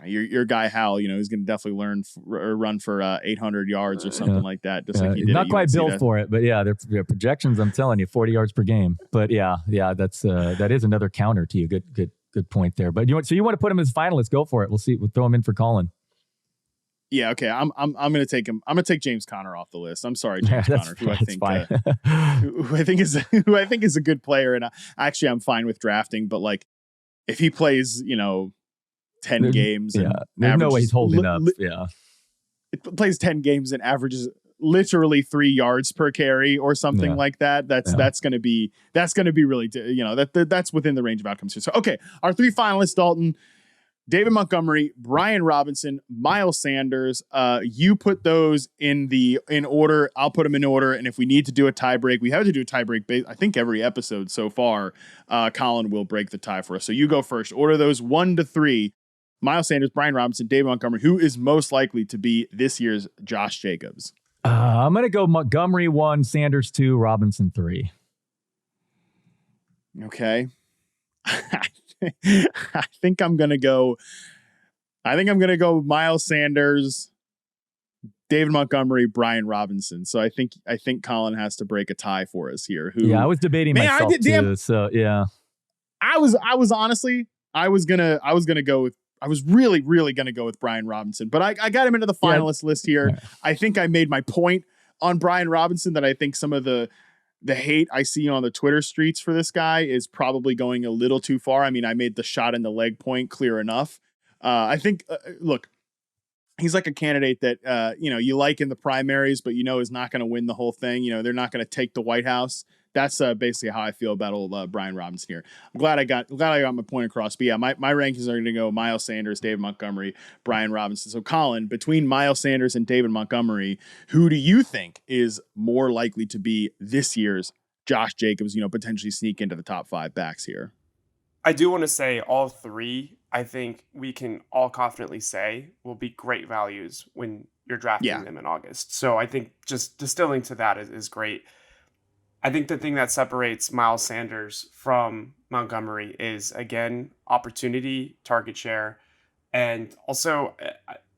Your guy Howell, he's going to definitely run for 800 yards or something like that. Just like he did. Not quite built for it, but yeah, their projections. I'm telling you, 40 yards per game. But yeah, that is another counter to you. Good point there. But you want to put him as finalist? Go for it. We'll see. We'll throw him in for Colin. Yeah, okay. I'm going to take him. I'm going to take James Conner off the list. I'm sorry, James Conner, who I think is a good player, and actually I'm fine with drafting. But like, if he plays, 10 games, and there's no way he's holding up. Yeah, it plays 10 games and averages literally 3 yards per carry or something like that. That's going to be really that's within the range of outcomes here. So okay, our 3 finalists: Dalton, David Montgomery, Brian Robinson, Miles Sanders. You put those in order. I'll put them in order. And if we need to do a tie break, we have to do a tie break. I think every episode so far, Colin will break the tie for us. So you go first. Order those 1 to 3. Miles Sanders, Brian Robinson, David Montgomery. Who is most likely to be this year's Josh Jacobs? I'm going to go Montgomery 1, Sanders 2, Robinson 3. Okay. I think I'm gonna go Miles Sanders, David Montgomery, Brian Robinson. So I think Colin has to break a tie for us here. I was debating myself too. So yeah, I was really gonna go with Brian Robinson, but I got him into the finalist list here. Yeah. I think I made my point on Brian Robinson that I think some of the hate I see on the Twitter streets for this guy is probably going a little too far. I mean, I made the shot in the leg point clear enough. I think, look, he's like a candidate that, you like in the primaries, but is not going to win the whole thing. They're not going to take the White House. That's basically how I feel about old Brian Robinson here. I'm glad I got my point across. But yeah, my rankings are going to go Miles Sanders, David Montgomery, Brian Robinson. So Colin, between Miles Sanders and David Montgomery, who do you think is more likely to be this year's Josh Jacobs, potentially sneak into the top 5 backs here? I do want to say all 3, I think we can all confidently say will be great values when you're drafting them in August. So I think just distilling to that is great. I think the thing that separates Miles Sanders from Montgomery is, again, opportunity, target share. And also,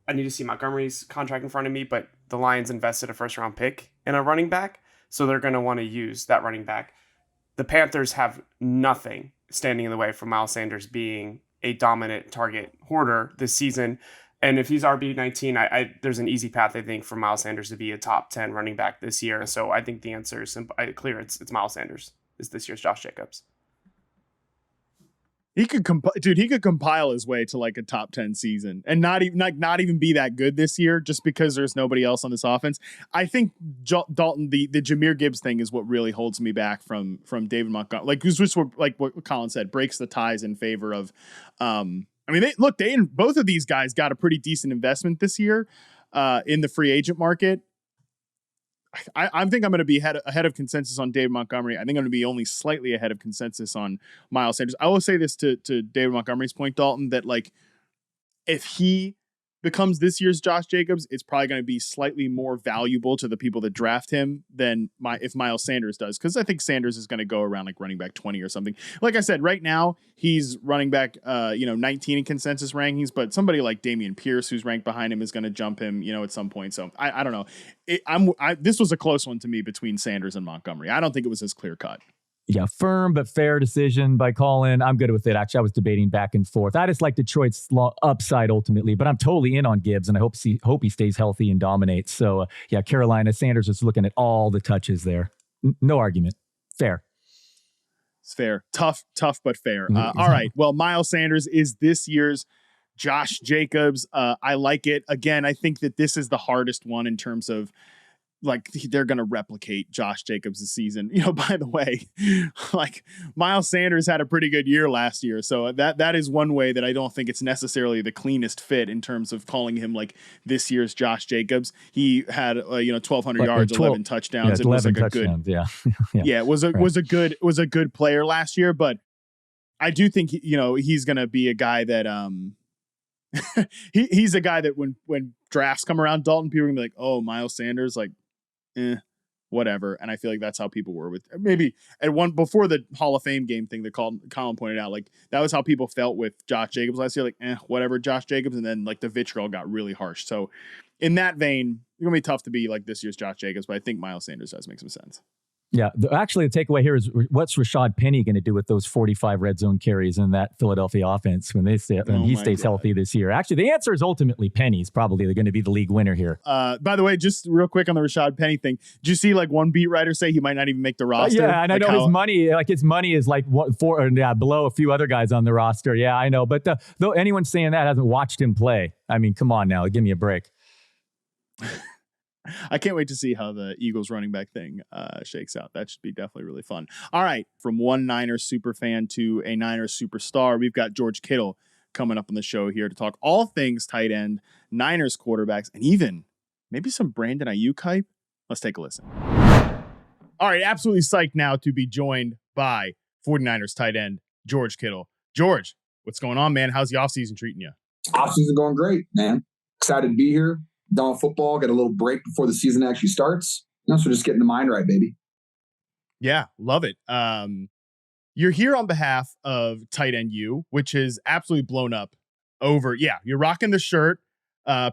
I need to see Montgomery's contract in front of me, but the Lions invested a first-round pick in a running back, so they're going to want to use that running back. The Panthers have nothing standing in the way for Miles Sanders being a dominant target hoarder this season. And if he's RB19, there's an easy path, I think, for Miles Sanders to be a top 10 running back this year. So I think the answer is clear. It's Miles Sanders is this year's Josh Jacobs. He could compile his way to like a top 10 season and not even be that good this year just because there's nobody else on this offense. I think Dalton, the Jahmyr Gibbs thing is what really holds me back from David Montgomery. Like, just like what Colin said, breaks the ties in favor of, both of these guys got a pretty decent investment this year in the free agent market. I think I'm going to be ahead of consensus on David Montgomery. I think I'm going to be only slightly ahead of consensus on Miles Sanders. I will say this to David Montgomery's point, Dalton, that like if he becomes this year's Josh Jacobs, it's probably going to be slightly more valuable to the people that draft him than if Miles Sanders does. Because I think Sanders is going to go around like running back 20 or something. Like I said, right now he's running back 19 in consensus rankings, but somebody like Dameon Pierce, who's ranked behind him, is going to jump him at some point. So I don't know. This was a close one to me between Sanders and Montgomery. I don't think it was as clear cut. Yeah, firm but fair decision by Colin. I'm good with it. Actually, I was debating back and forth. I just like Detroit's upside ultimately, but I'm totally in on Gibbs, and I hope he stays healthy and dominates. So, Carolina, Sanders is looking at all the touches there. No argument. Fair. It's fair. Tough, but fair. All right. Well, Miles Sanders is this year's Josh Jacobs, I like it. Again, I think that this is the hardest one in terms of like they're going to replicate Josh Jacobs this season. By the way, like Miles Sanders had a pretty good year last year. So that is one way that I don't think it's necessarily the cleanest fit in terms of calling him like this year's Josh Jacobs. He had 1,200 yards, 11 touchdowns. Yeah, it was like a touchdowns, good, yeah. It was a good player last year, but I do think, he's going to be a guy that, he's a guy that when drafts come around, Dalton, people are gonna be like, oh, Miles Sanders, like, whatever. And I feel like that's how people were with maybe at one before the Hall of Fame game thing that Colin pointed out, like that was how people felt with Josh Jacobs last year, like, whatever, Josh Jacobs. And then like the vitriol got really harsh. So in that vein, it's gonna be tough to be like this year's Josh Jacobs, but I think Miles Sanders does make some sense. Yeah, actually, the takeaway here is what's Rashad Penny going to do with those 45 red zone carries in that Philadelphia offense when he stays healthy this year? Actually, the answer is ultimately Penny's probably going to be the league winner here. By the way, just real quick on the Rashad Penny thing, did you see like one beat writer say he might not even make the roster? Yeah, and I know his money is like below a few other guys on the roster. Yeah, I know, but though anyone saying that hasn't watched him play. I mean, come on now, give me a break. I can't wait to see how the Eagles running back thing shakes out. That should be definitely really fun. All right. From one Niners super fan to a Niners superstar, we've got George Kittle coming up on the show here to talk all things tight end, Niners quarterbacks, and even maybe some Brandon Ayuk hype. Let's take a listen. All right. Absolutely psyched now to be joined by 49ers tight end, George Kittle. George, what's going on, man? How's the offseason treating you? Offseason going great, man. Excited to be here. Done with football, get a little break before the season actually starts. So just getting the mind right, baby. Yeah, love it. You're here on behalf of Tight End U, which is absolutely blown up over. Yeah, you're rocking the shirt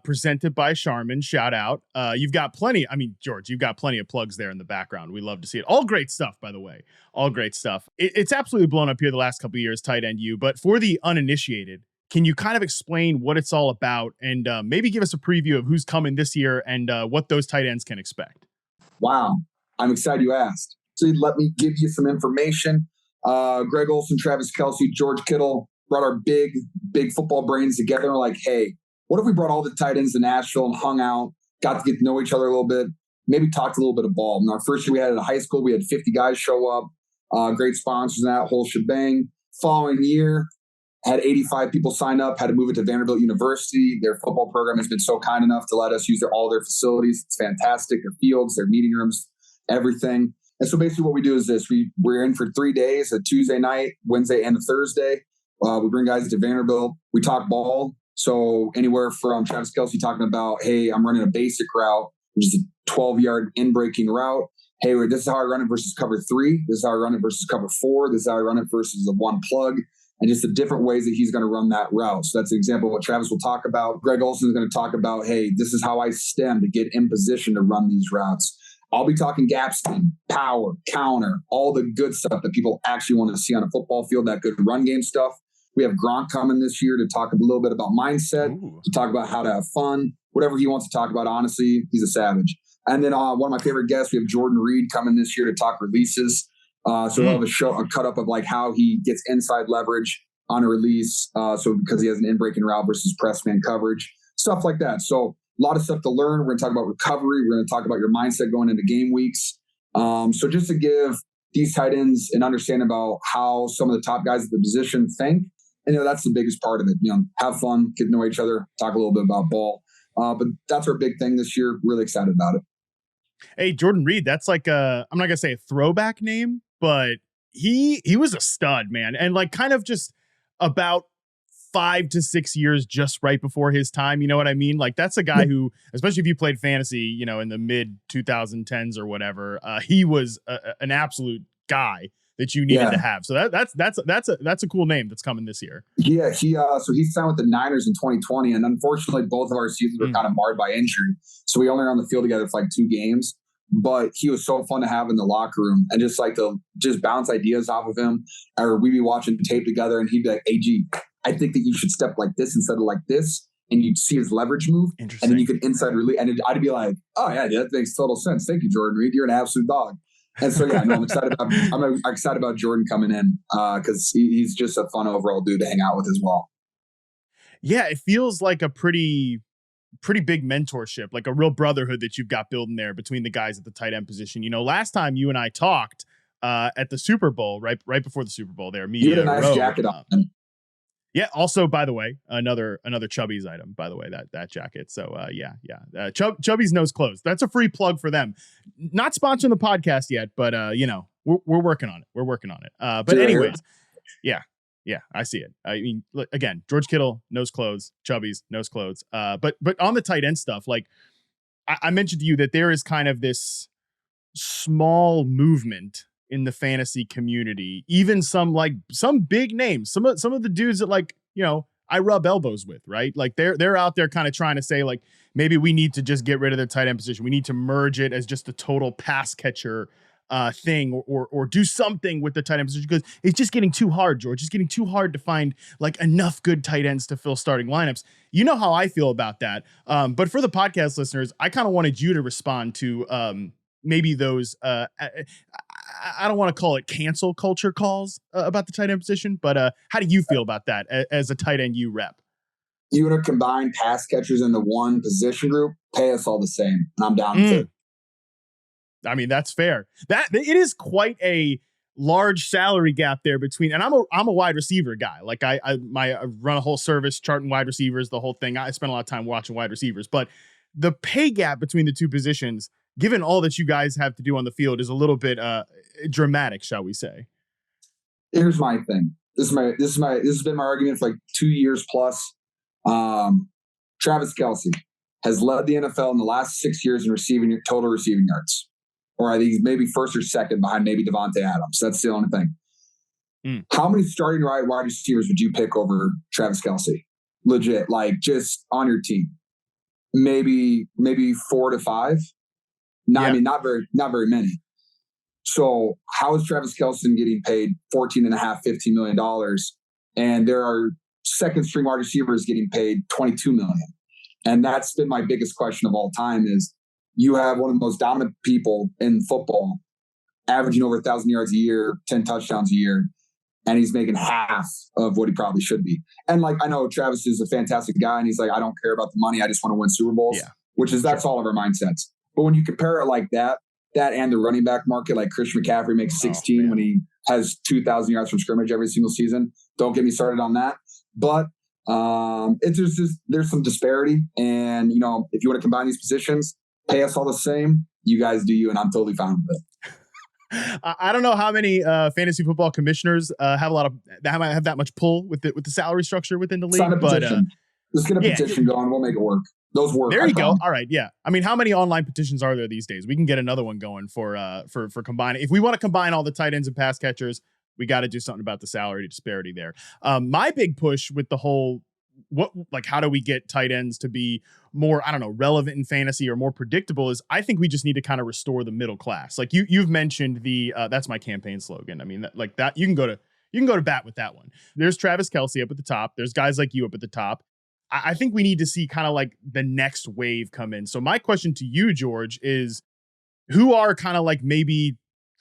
presented by Charmin. Shout out. You've got plenty. I mean, George, you've got plenty of plugs there in the background. We love to see it. All great stuff, by the way. All great stuff. It's absolutely blown up here the last couple of years, Tight End U. But for the uninitiated, can you kind of explain what it's all about and maybe give us a preview of who's coming this year and what those tight ends can expect? Wow. I'm excited you asked. So let me give you some information. Greg Olsen, Travis Kelce, George Kittle brought our big football brains together. And we're like, hey, what if we brought all the tight ends to Nashville and hung out, got to get to know each other a little bit, maybe talked a little bit of ball. In our first year we had at a high school, we had 50 guys show up, great sponsors and that whole shebang. Following year, had 85 people sign up, had to move it to Vanderbilt University. Their football program has been so kind enough to let us use all their facilities. It's fantastic. Their fields, their meeting rooms, everything. And so basically what we do is this. We're in for 3 days, a Tuesday night, Wednesday, and a Thursday. We bring guys to Vanderbilt. We talk ball. So anywhere from Travis Kelce talking about, hey, I'm running a basic route, which is a 12-yard in-breaking route. Hey, this is how I run it versus cover 3. This is how I run it versus cover 4. This is how I run it versus a one plug. And just the different ways that he's going to run that route. So that's an example of what Travis will talk about. Greg Olsen is going to talk about, hey, this is how I stem to get in position to run these routes. I'll be talking gap scheme, power, counter, all the good stuff that people actually want to see on a football field, that good run game stuff. We have Gronk coming this year to talk a little bit about mindset, to talk about how to have fun, whatever he wants to talk about. Honestly, he's a savage. And then one of my favorite guests, we have Jordan Reed coming this year to talk releases. So we'll have a cut up of like how he gets inside leverage on a release. So because he has an in-breaking route versus press man coverage, stuff like that. So a lot of stuff to learn. We're going to talk about recovery. We're going to talk about your mindset going into game weeks. So just to give these tight ends an understanding about how some of the top guys at the position think. And that's the biggest part of it. Have fun, get to know each other, talk a little bit about ball. But that's our big thing this year. Really excited about it. Hey, Jordan Reed, that's like I'm not going to say a throwback name, but he was a stud, man. And like kind of just about 5 to 6 years just right before his time. You know what I mean? Like that's a guy who, especially if you played fantasy, in the mid 2010s or whatever, he was an absolute guy that you needed to have. So that's a cool name that's coming this year. Yeah, he signed with the Niners in 2020, and unfortunately, both of our seasons were kind of marred by injury. So we only were on the field together for like 2 games. But he was so fun to have in the locker room and just like to just bounce ideas off of him. Or we'd be watching tape together, and he'd be like, "Hey, G, I think that you should step like this instead of like this." And you'd see his leverage move, and then you could inside release. And I'd be like, "Oh yeah, that makes total sense. Thank you, Jordan Reed. You're an absolute dog." And so yeah, I'm excited about Jordan coming in because he's just a fun overall dude to hang out with as well. Yeah, it feels like a pretty big mentorship, like a real brotherhood that you've got building there between the guys at the tight end position. Last time you and I talked at the Super Bowl, right before the Super Bowl there, You had a nice jacket on. Yeah. Also, by the way, another Chubby's item, by the way, that jacket. So yeah. Chubby's Nose Clothes. That's a free plug for them. Not sponsoring the podcast yet, but we're working on it. But anyways, yeah, I see it. I mean, look, again, George Kittle, Nose Clothes, Chubby's Nose Clothes. But on the tight end stuff, like I mentioned to you that there is kind of this small movement in the fantasy community, even some big names, some of the dudes that I rub elbows with, right? Like they're out there kind of trying to say like, maybe we need to just get rid of the tight end position. We need to merge it as just a total pass catcher thing or do something with the tight end position, because it's just getting too hard, George. It's getting too hard to find like enough good tight ends to fill starting lineups. You know how I feel about that. But for the podcast listeners, I kind of wanted you to respond to maybe those I don't want to call it cancel culture calls about the tight end position, but how do you feel about that as a tight end you rep? You want to combine pass catchers into one position group, pay us all the same, and I'm down with it. I mean, that's fair. That it is quite a large salary gap there between, and I'm a wide receiver guy. Like I run a whole service charting wide receivers, the whole thing. I spend a lot of time watching wide receivers, but the pay gap between the two positions, given all that you guys have to do on the field, is a little bit dramatic, shall we say? Here's my thing. This has been my argument for like 2 years plus. Travis Kelce has led the NFL in the last 6 years in total receiving yards, or I think he's maybe first or second behind maybe Devontae Adams. That's the only thing. How many starting wide receivers would you pick over Travis Kelce? Legit, like just on your team, maybe 4 to 5. I mean, not very many. So how is Travis Kelce getting paid $14.5, $15 million, and there are second string wide receivers getting paid $22 million? And that's been my biggest question of all time: is you have one of the most dominant people in football, averaging over 1,000 yards a year, 10 touchdowns a year, and he's making half of what he probably should be. And like, I know Travis is a fantastic guy, and he's like, I don't care about the money, I just want to win Super Bowls. Yeah. That's all of our mindsets. But when you compare it like that and the running back market, like Christian McCaffrey makes 16 when he has 2,000 yards from scrimmage every single season. Don't get me started on that. But there's some disparity. And, if you want to combine these positions, pay us all the same. You guys do you, and I'm totally fine with it. I don't know how many fantasy football commissioners have that much pull with the salary structure within the league. But let's get a petition going. We'll make it work. Those work. There you go. All right. Yeah. I mean, how many online petitions are there these days? We can get another one going for combining. If we want to combine all the tight ends and pass catchers, we got to do something about the salary disparity there. My big push with the whole, how do we get tight ends to be more, relevant in fantasy or more predictable, is I think we just need to kind of restore the middle class. Like you've mentioned that's my campaign slogan. I mean, that you can go to bat with that one. There's Travis Kelce up at the top. There's guys like you up at the top. I think we need to see kind of like the next wave come in. So my question to you, George, is who are kind of like maybe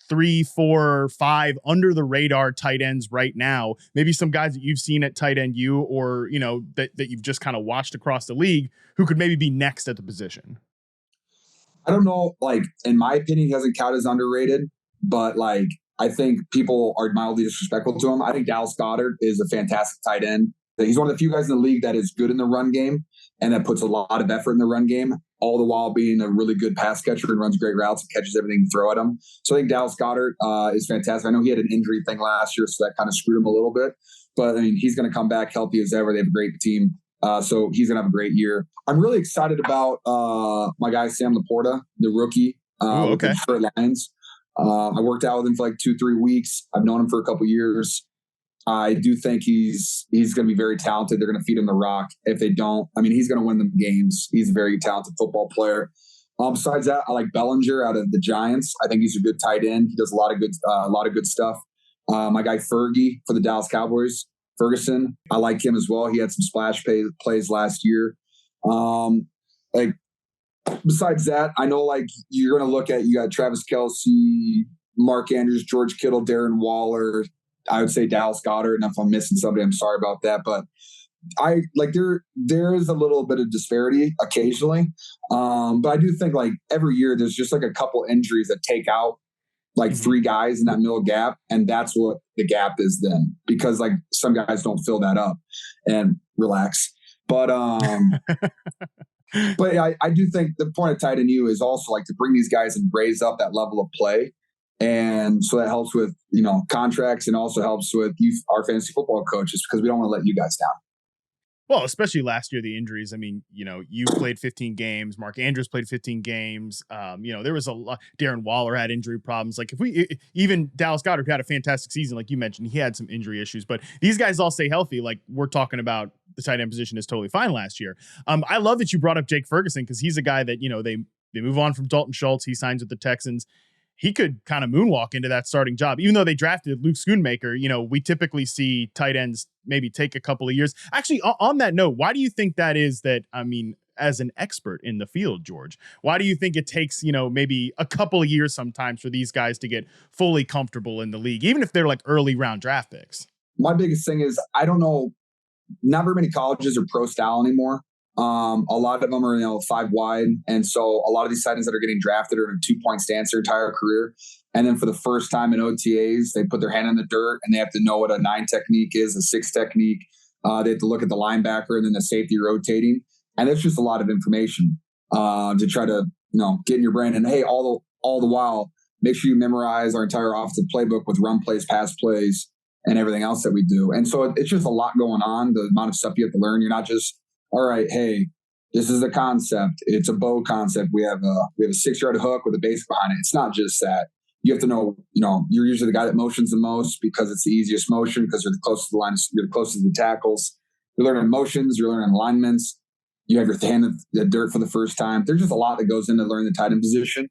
3, 4, 5 under the radar tight ends right now? Maybe some guys that you've seen at tight end you, or, that you've just kind of watched across the league who could maybe be next at the position. I don't know. Like, in my opinion, he doesn't count as underrated, but like, I think people are mildly disrespectful to him. I think Dallas Goedert is a fantastic tight end. He's one of the few guys in the league that is good in the run game and that puts a lot of effort in the run game, all the while being a really good pass catcher and runs great routes and catches everything you throw at him. So I think Dallas Goedert is fantastic. I know he had an injury thing last year, so that kind of screwed him a little bit. But, I mean, he's going to come back healthy as ever. They have a great team. So he's going to have a great year. I'm really excited about my guy, Sam Laporta, the rookie with the Detroit Lions. I worked out with him for like 2-3 weeks. I've known him for a couple years. I do think he's going to be very talented. They're going to feed him the rock. If they don't, I mean, he's going to win them games. He's a very talented football player. Besides that, I like Bellinger out of the Giants. I think he's a good tight end. He does a lot of good stuff. My guy Fergie for the Dallas Cowboys, Ferguson. I like him as well. He had some splash plays last year. Besides that, I know like you're going to look at, you got Travis Kelce, Mark Andrews, George Kittle, Darren Waller. I would say Dallas Goedert, and if I'm missing somebody, I'm sorry about that. But I like there is a little bit of disparity occasionally. But I do think like every year there's just like a couple injuries that take out like three guys in that middle gap. And that's what the gap is then, because like some guys don't fill that up and relax. But, but I do think the point of tight end U is also like to bring these guys and raise up that level of play. And so that helps with, contracts, and also helps with our fantasy football coaches, because we don't want to let you guys down. Well, especially last year, the injuries. I mean, you played 15 games. Mark Andrews played 15 games. There was a lot. Darren Waller had injury problems. Like even Dallas Goedert had a fantastic season. Like you mentioned, he had some injury issues, but these guys all stay healthy. Like we're talking about, the tight end position is totally fine last year. I love that you brought up Jake Ferguson, because he's a guy that, they move on from Dalton Schultz. He signs with the Texans. He could kind of moonwalk into that starting job. Even though they drafted Luke Schoonmaker, we typically see tight ends maybe take a couple of years. Actually, on that note, why do you think that is? As an expert in the field, George, why do you think it takes, maybe a couple of years sometimes for these guys to get fully comfortable in the league, even if they're like early round draft picks? My biggest thing is, I don't know, not very many colleges are pro style anymore. A lot of them are, 5 wide. And so a lot of these tight ends that are getting drafted are in a 2-point stance their entire career. And then for the first time in OTAs, they put their hand in the dirt and they have to know what a 9 technique is, a 6 technique. They have to look at the linebacker and then the safety rotating. And it's just a lot of information to try to, get in your brain. And hey, all the while, make sure you memorize our entire offensive playbook with run plays, pass plays, and everything else that we do. And so it's just a lot going on, the amount of stuff you have to learn. You're not just, all right, hey, this is a concept. It's a bow concept. We have a 6-yard hook with a base behind it. It's not just that. You have to know, you're usually the guy that motions the most because it's the easiest motion, because you're the closest to the line, you're the closest to the tackles. You're learning motions, you're learning alignments. You have your hand in the dirt for the first time. There's just a lot that goes into learning the tight end position.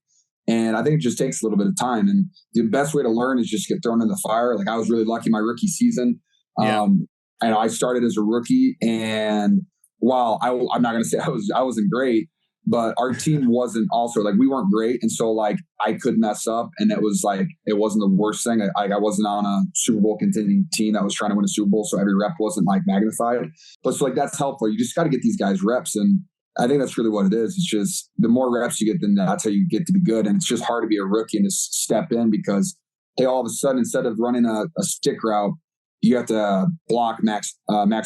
And I think it just takes a little bit of time. And the best way to learn is just get thrown in the fire. Like I was really lucky my rookie season. And I started as a rookie, and while I'm not going to say I wasn't great, but our team wasn't also like, we weren't great. And so like I could mess up, and it was like, it wasn't the worst thing. I wasn't on a Super Bowl contending team that was trying to win a Super Bowl. So every rep wasn't like magnified, but so like, that's helpful. You just got to get these guys reps. And I think that's really what it is. It's just the more reps you get, then that's how you get to be good. And it's just hard to be a rookie and just step in, because hey, all of a sudden, instead of running a stick route, you have to block Max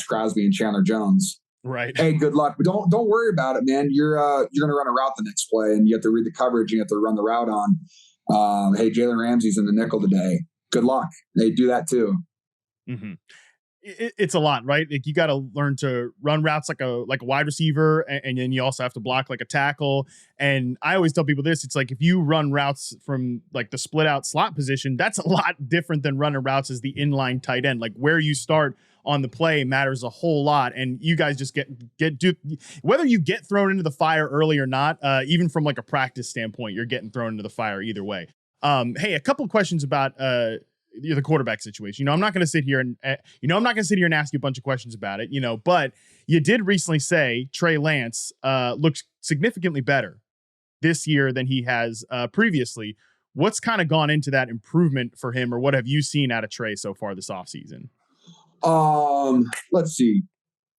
Crosby and Chandler Jones. Right. Hey, good luck. But don't worry about it, man. You're going to run a route the next play, and you have to read the coverage. And you have to run the route on. Hey, Jalen Ramsey's in the nickel today. Good luck. They do that too. Mm-hmm. It's a lot, right? Like you got to learn to run routes like a wide receiver, and then you also have to block like a tackle. And I always tell people this: it's like if you run routes from like the split out slot position, that's a lot different than running routes as the inline tight end. Like where you start on the play matters a whole lot. And you guys just do whether you get thrown into the fire early or not, even from like a practice standpoint, you're getting thrown into the fire either way. Hey, a couple of questions about the quarterback situation. I'm not going to sit here and ask you a bunch of questions about it, but you did recently say Trey Lance looks significantly better this year than he has previously. What's kind of gone into that improvement for him, or what have you seen out of Trey so far this offseason? Let's see.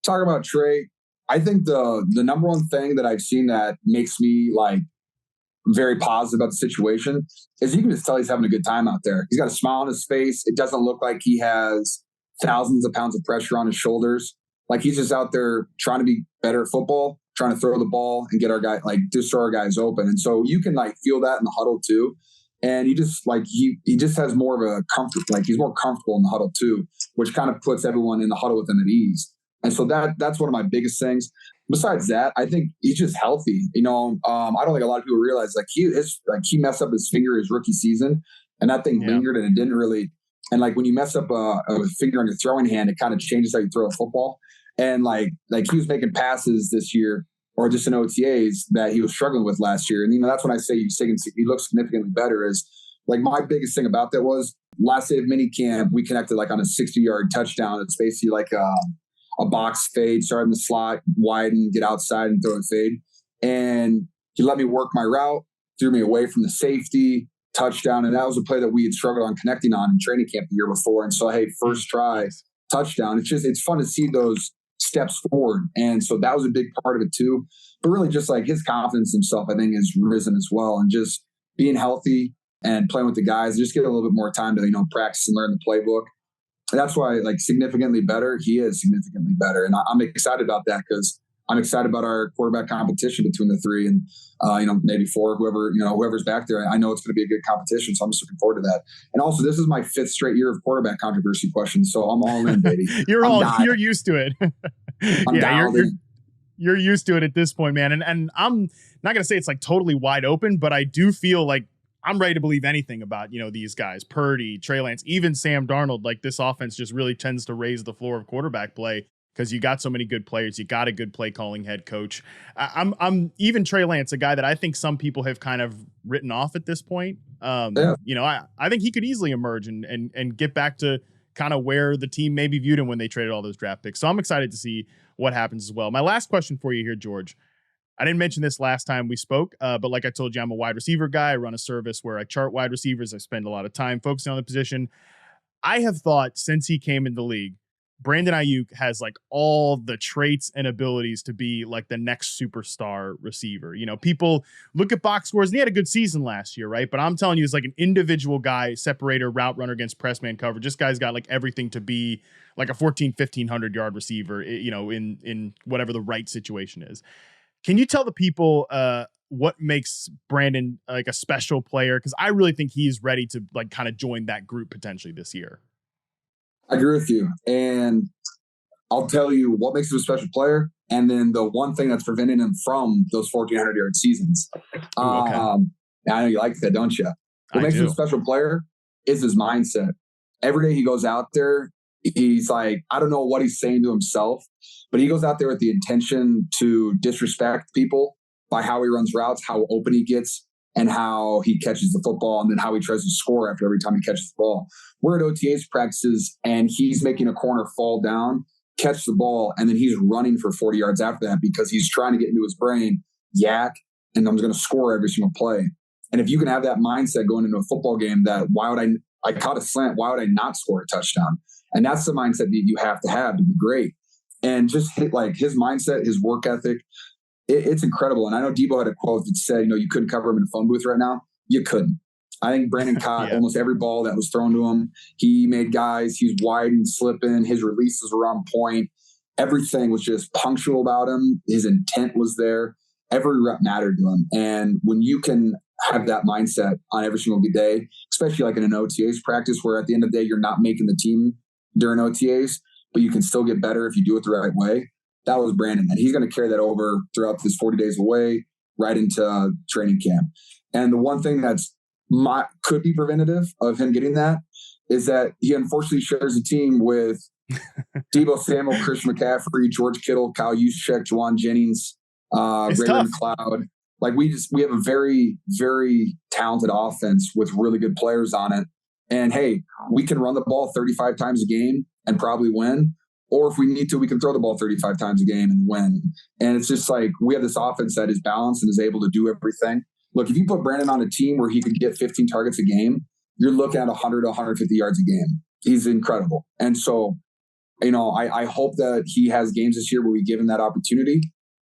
Talk about Trey. I think the number one thing that I've seen that makes me like very positive about the situation is you can just tell he's having a good time out there. He's got a smile on his face. It doesn't look like he has thousands of pounds of pressure on his shoulders. Like he's just out there trying to be better at football, trying to throw the ball and get our guy, like just throw our guys open. And so you can like feel that in the huddle too. And he just like, he just has more of a comfort, like he's more comfortable in the huddle too, which kind of puts everyone in the huddle with him at ease. And so that's one of my biggest things. Besides that, I think he's just healthy. I don't think a lot of people realize like he messed up his finger his rookie season, and that thing lingered, and it didn't really. And like when you mess up a finger on your throwing hand, it kind of changes how you throw a football. And like he was making passes this year, or just in OTAs, that he was struggling with last year. And that's when I say he looks significantly better. Is like my biggest thing about that was last day of minicamp, we connected like on a 60-yard touchdown. It's basically like a box fade, start in the slot, widen, get outside and throw a fade. And he let me work my route, threw me away from the safety, touchdown. And that was a play that we had struggled on connecting on in training camp the year before. And so, hey, first try, touchdown. It's fun to see those steps forward. And so that was a big part of it too. But really just like his confidence in himself, I think, has risen as well. And just being healthy and playing with the guys, just get a little bit more time to, practice and learn the playbook. And that's why, significantly better, he is significantly better. And I'm excited about that because I'm excited about our quarterback competition between the three and, maybe four, whoever's back there. I know it's going to be a good competition. So I'm just looking forward to that. And also, this is my 5th straight year of quarterback controversy questions. So I'm all in, baby. You're used to it. You're used to it at this point, man. And I'm not going to say it's totally wide open, but I do feel like I'm ready to believe anything about, these guys, Purdy, Trey Lance, even Sam Darnold. This offense just really tends to raise the floor of quarterback play because you got so many good players. You got a good play calling head coach. I'm even Trey Lance, a guy that I think some people have kind of written off at this point. I think he could easily emerge and get back to kind of where the team maybe viewed him when they traded all those draft picks. So I'm excited to see what happens as well. My last question for you here, George. I didn't mention this last time we spoke, but like I told you, I'm a wide receiver guy. I run a service where I chart wide receivers. I spend a lot of time focusing on the position. I have thought since he came in the league, Brandon Ayuk has all the traits and abilities to be the next superstar receiver. People look at box scores and he had a good season last year, right? But I'm telling you, he's an individual guy, separator, route runner against press man coverage. This guy's got everything to be a 1,500 yard receiver, in whatever the right situation is. Can you tell the people what makes Brandon a special player? Because I really think he's ready to kind of join that group potentially this year. I agree with you. And I'll tell you what makes him a special player. And then the one thing that's preventing him from those 1,400 yard seasons. Ooh, okay. I know you like that, don't you? What makes him a special player is his mindset. Every day he goes out there, he's I don't know what he's saying to himself, but he goes out there with the intention to disrespect people by how he runs routes, how open he gets, and how he catches the football, and then how he tries to score after every time he catches the ball. We're at OTA's practices, and he's making a corner fall down, catch the ball, and then he's running for 40 yards after that because he's trying to get into his brain, yak, and I'm going to score every single play. And if you can have that mindset going into a football game that I caught a slant, why would I not score a touchdown? And that's the mindset that you have to be great. And just hit his mindset, his work ethic, it's incredible. And I know Debo had a quote that said, you couldn't cover him in a phone booth right now. You couldn't. I think Brandon caught almost every ball that was thrown to him. He made guys, he's wide and slipping. His releases were on point. Everything was just punctual about him. His intent was there. Every rep mattered to him. And when you can have that mindset on every single day, especially in an OTAs practice where at the end of the day, you're not making the team during OTAs, but you can still get better if you do it the right way. That was Brandon. And he's going to carry that over throughout this 40 days away, right into training camp. And the one thing that's could be preventative of him getting that is that he unfortunately shares a team with Debo Samuel, Christian McCaffrey, George Kittle, Kyle Juszczyk, Juwan Jennings, Ray McLeod. We have a very, very talented offense with really good players on it. And hey, we can run the ball 35 times a game and probably win. Or if we need to, we can throw the ball 35 times a game and win. And it's just we have this offense that is balanced and is able to do everything. Look, if you put Brandon on a team where he could get 15 targets a game, you're looking at 100 to 150 yards a game. He's incredible. And so, I hope that he has games this year where we give him that opportunity.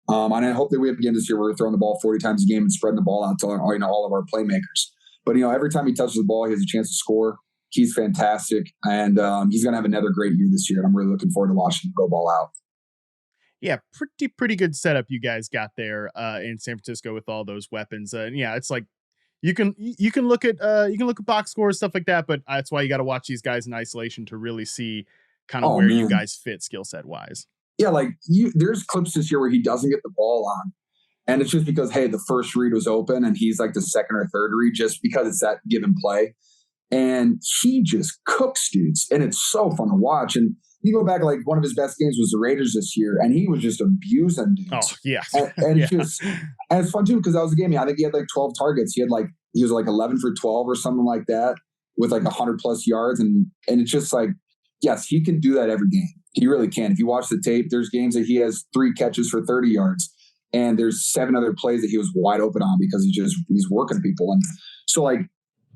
And I hope that we have games this year where we're throwing the ball 40 times a game and spreading the ball out to all of our playmakers. But, every time he touches the ball, he has a chance to score. He's fantastic, and he's going to have another great year this year, and I'm really looking forward to watching him go ball out. Yeah, pretty good setup you guys got there in San Francisco with all those weapons. It's you can look at box scores, stuff like that, but that's why you got to watch these guys in isolation to really see kind of where you guys fit skill set wise. Yeah, there's clips this year where he doesn't get the ball on, and it's just because the first read was open and he's the second or third read just because it's that given play. And he just cooks dudes, and it's so fun to watch. And you go back, one of his best games was the Raiders this year, and he was just abusing dudes. Oh, yeah. And it's fun too, because that was a game. I think he had 12 targets. He was 11 for 12 or something like that with 100 plus yards. And it's just yes, he can do that every game. He really can. If you watch the tape, there's games that he has 3 catches for 30 yards. And there's 7 other plays that he was wide open on because he's working people. And so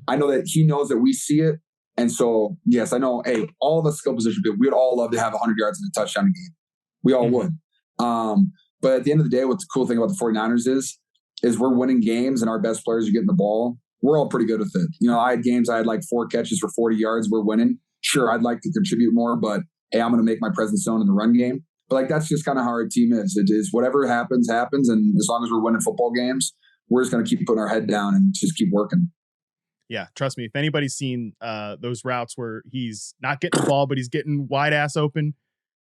I know that he knows that we see it. And so, yes, I know, hey, all of us skill position people, we would all love to have 100 yards and a touchdown a game. We all would. But at the end of the day, what's the cool thing about the 49ers is we're winning games and our best players are getting the ball. We're all pretty good with it. You know, I had games, I had like 4 catches for 40 yards. We're winning. Sure, I'd like to contribute more, but hey, I'm going to make my presence known in the run game. But like, that's just kind of how our team is. It is whatever happens, happens. And as long as we're winning football games, we're just going to keep putting our head down and just keep working. Yeah, trust me. If anybody's seen those routes where he's not getting the ball, but he's getting wide ass open,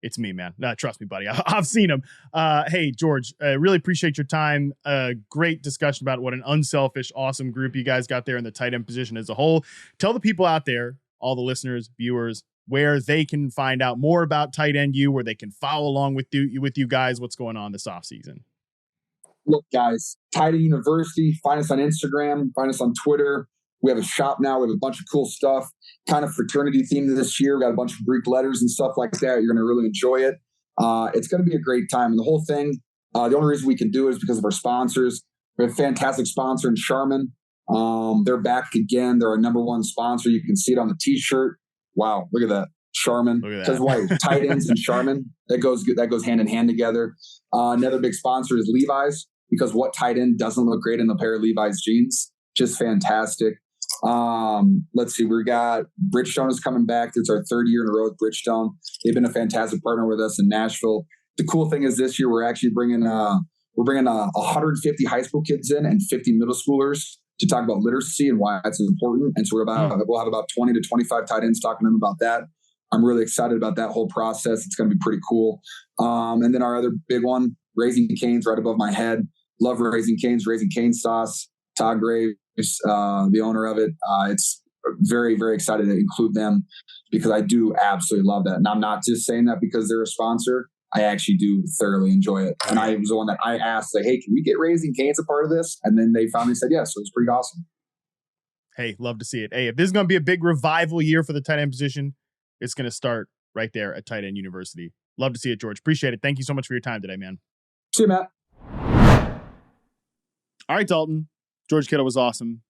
it's me, man. No, trust me, buddy. I've seen him. Hey, George, I really appreciate your time. Great discussion about what an unselfish, awesome group you guys got there in the tight end position as a whole. Tell the people out there, all the listeners, viewers, where they can find out more about Tight End U, where they can follow along with you guys, what's going on this offseason. Look, guys, Tight End University, find us on Instagram, find us on Twitter. We have a shop now. We have a bunch of cool stuff, kind of fraternity themed this year. We got a bunch of Greek letters and stuff like that. You're going to really enjoy it. It's going to be a great time. And the whole thing, the only reason we can do it is because of our sponsors. We have a fantastic sponsor in Charmin. They're back again. They're our number 1 sponsor. You can see it on the t-shirt. Wow. Look at that. Charmin. Because why? Tight ends and Charmin. That goes hand in hand together. Another big sponsor is Levi's, because what tight end doesn't look great in a pair of Levi's jeans? Just fantastic. Let's see. We got Bridgestone is coming back. It's our 3rd year in a row with Bridgestone. They've been a fantastic partner with us in Nashville. The cool thing is this year we're actually bringing 150 high school kids in and 50 middle schoolers to talk about literacy and why it's important. And so we'll have about 20 to 25 tight ends talking to them about that. I'm really excited about that whole process. It's going to be pretty cool. And then our other big one, Raising Cane's, right above my head. Love Raising Cane's, Raising Cane sauce. Todd Graves, the owner of it. It's very, very excited to include them because I do absolutely love that. And I'm not just saying that because they're a sponsor. I actually do thoroughly enjoy it. And I was the one that I asked, like, hey, can we get Raising Cane's a part of this? And then they finally said yes. So it's pretty awesome. Hey, love to see it. Hey, if this is going to be a big revival year for the tight end position, it's going to start right there at Tight End University. Love to see it, George. Appreciate it. Thank you so much for your time today, man. See you, Matt. All right, Dalton. George Kittle was awesome.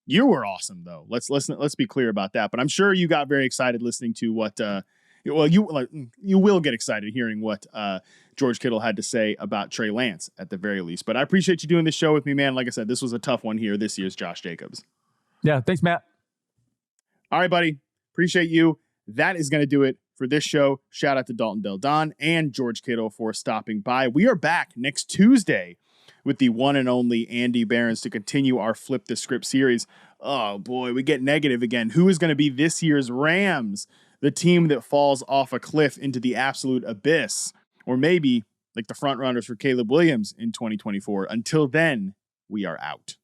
You were awesome, though. Let's be clear about that. But I'm sure you got very excited listening to what. You will get excited hearing what George Kittle had to say about Trey Lance at the very least. But I appreciate you doing this show with me, man. Like I said, this was a tough one here. This year's Josh Jacobs. Yeah, thanks, Matt. All right, buddy. Appreciate you. That is going to do it for this show. Shout out to Dalton Del Don and George Kittle for stopping by. We are back next Tuesday with the one and only Andy Behrens to continue our Flip the Script series. Oh, boy, we get negative again. Who is going to be this year's Rams? The team that falls off a cliff into the absolute abyss? Or maybe like the front runners for Caleb Williams in 2024. Until then, we are out.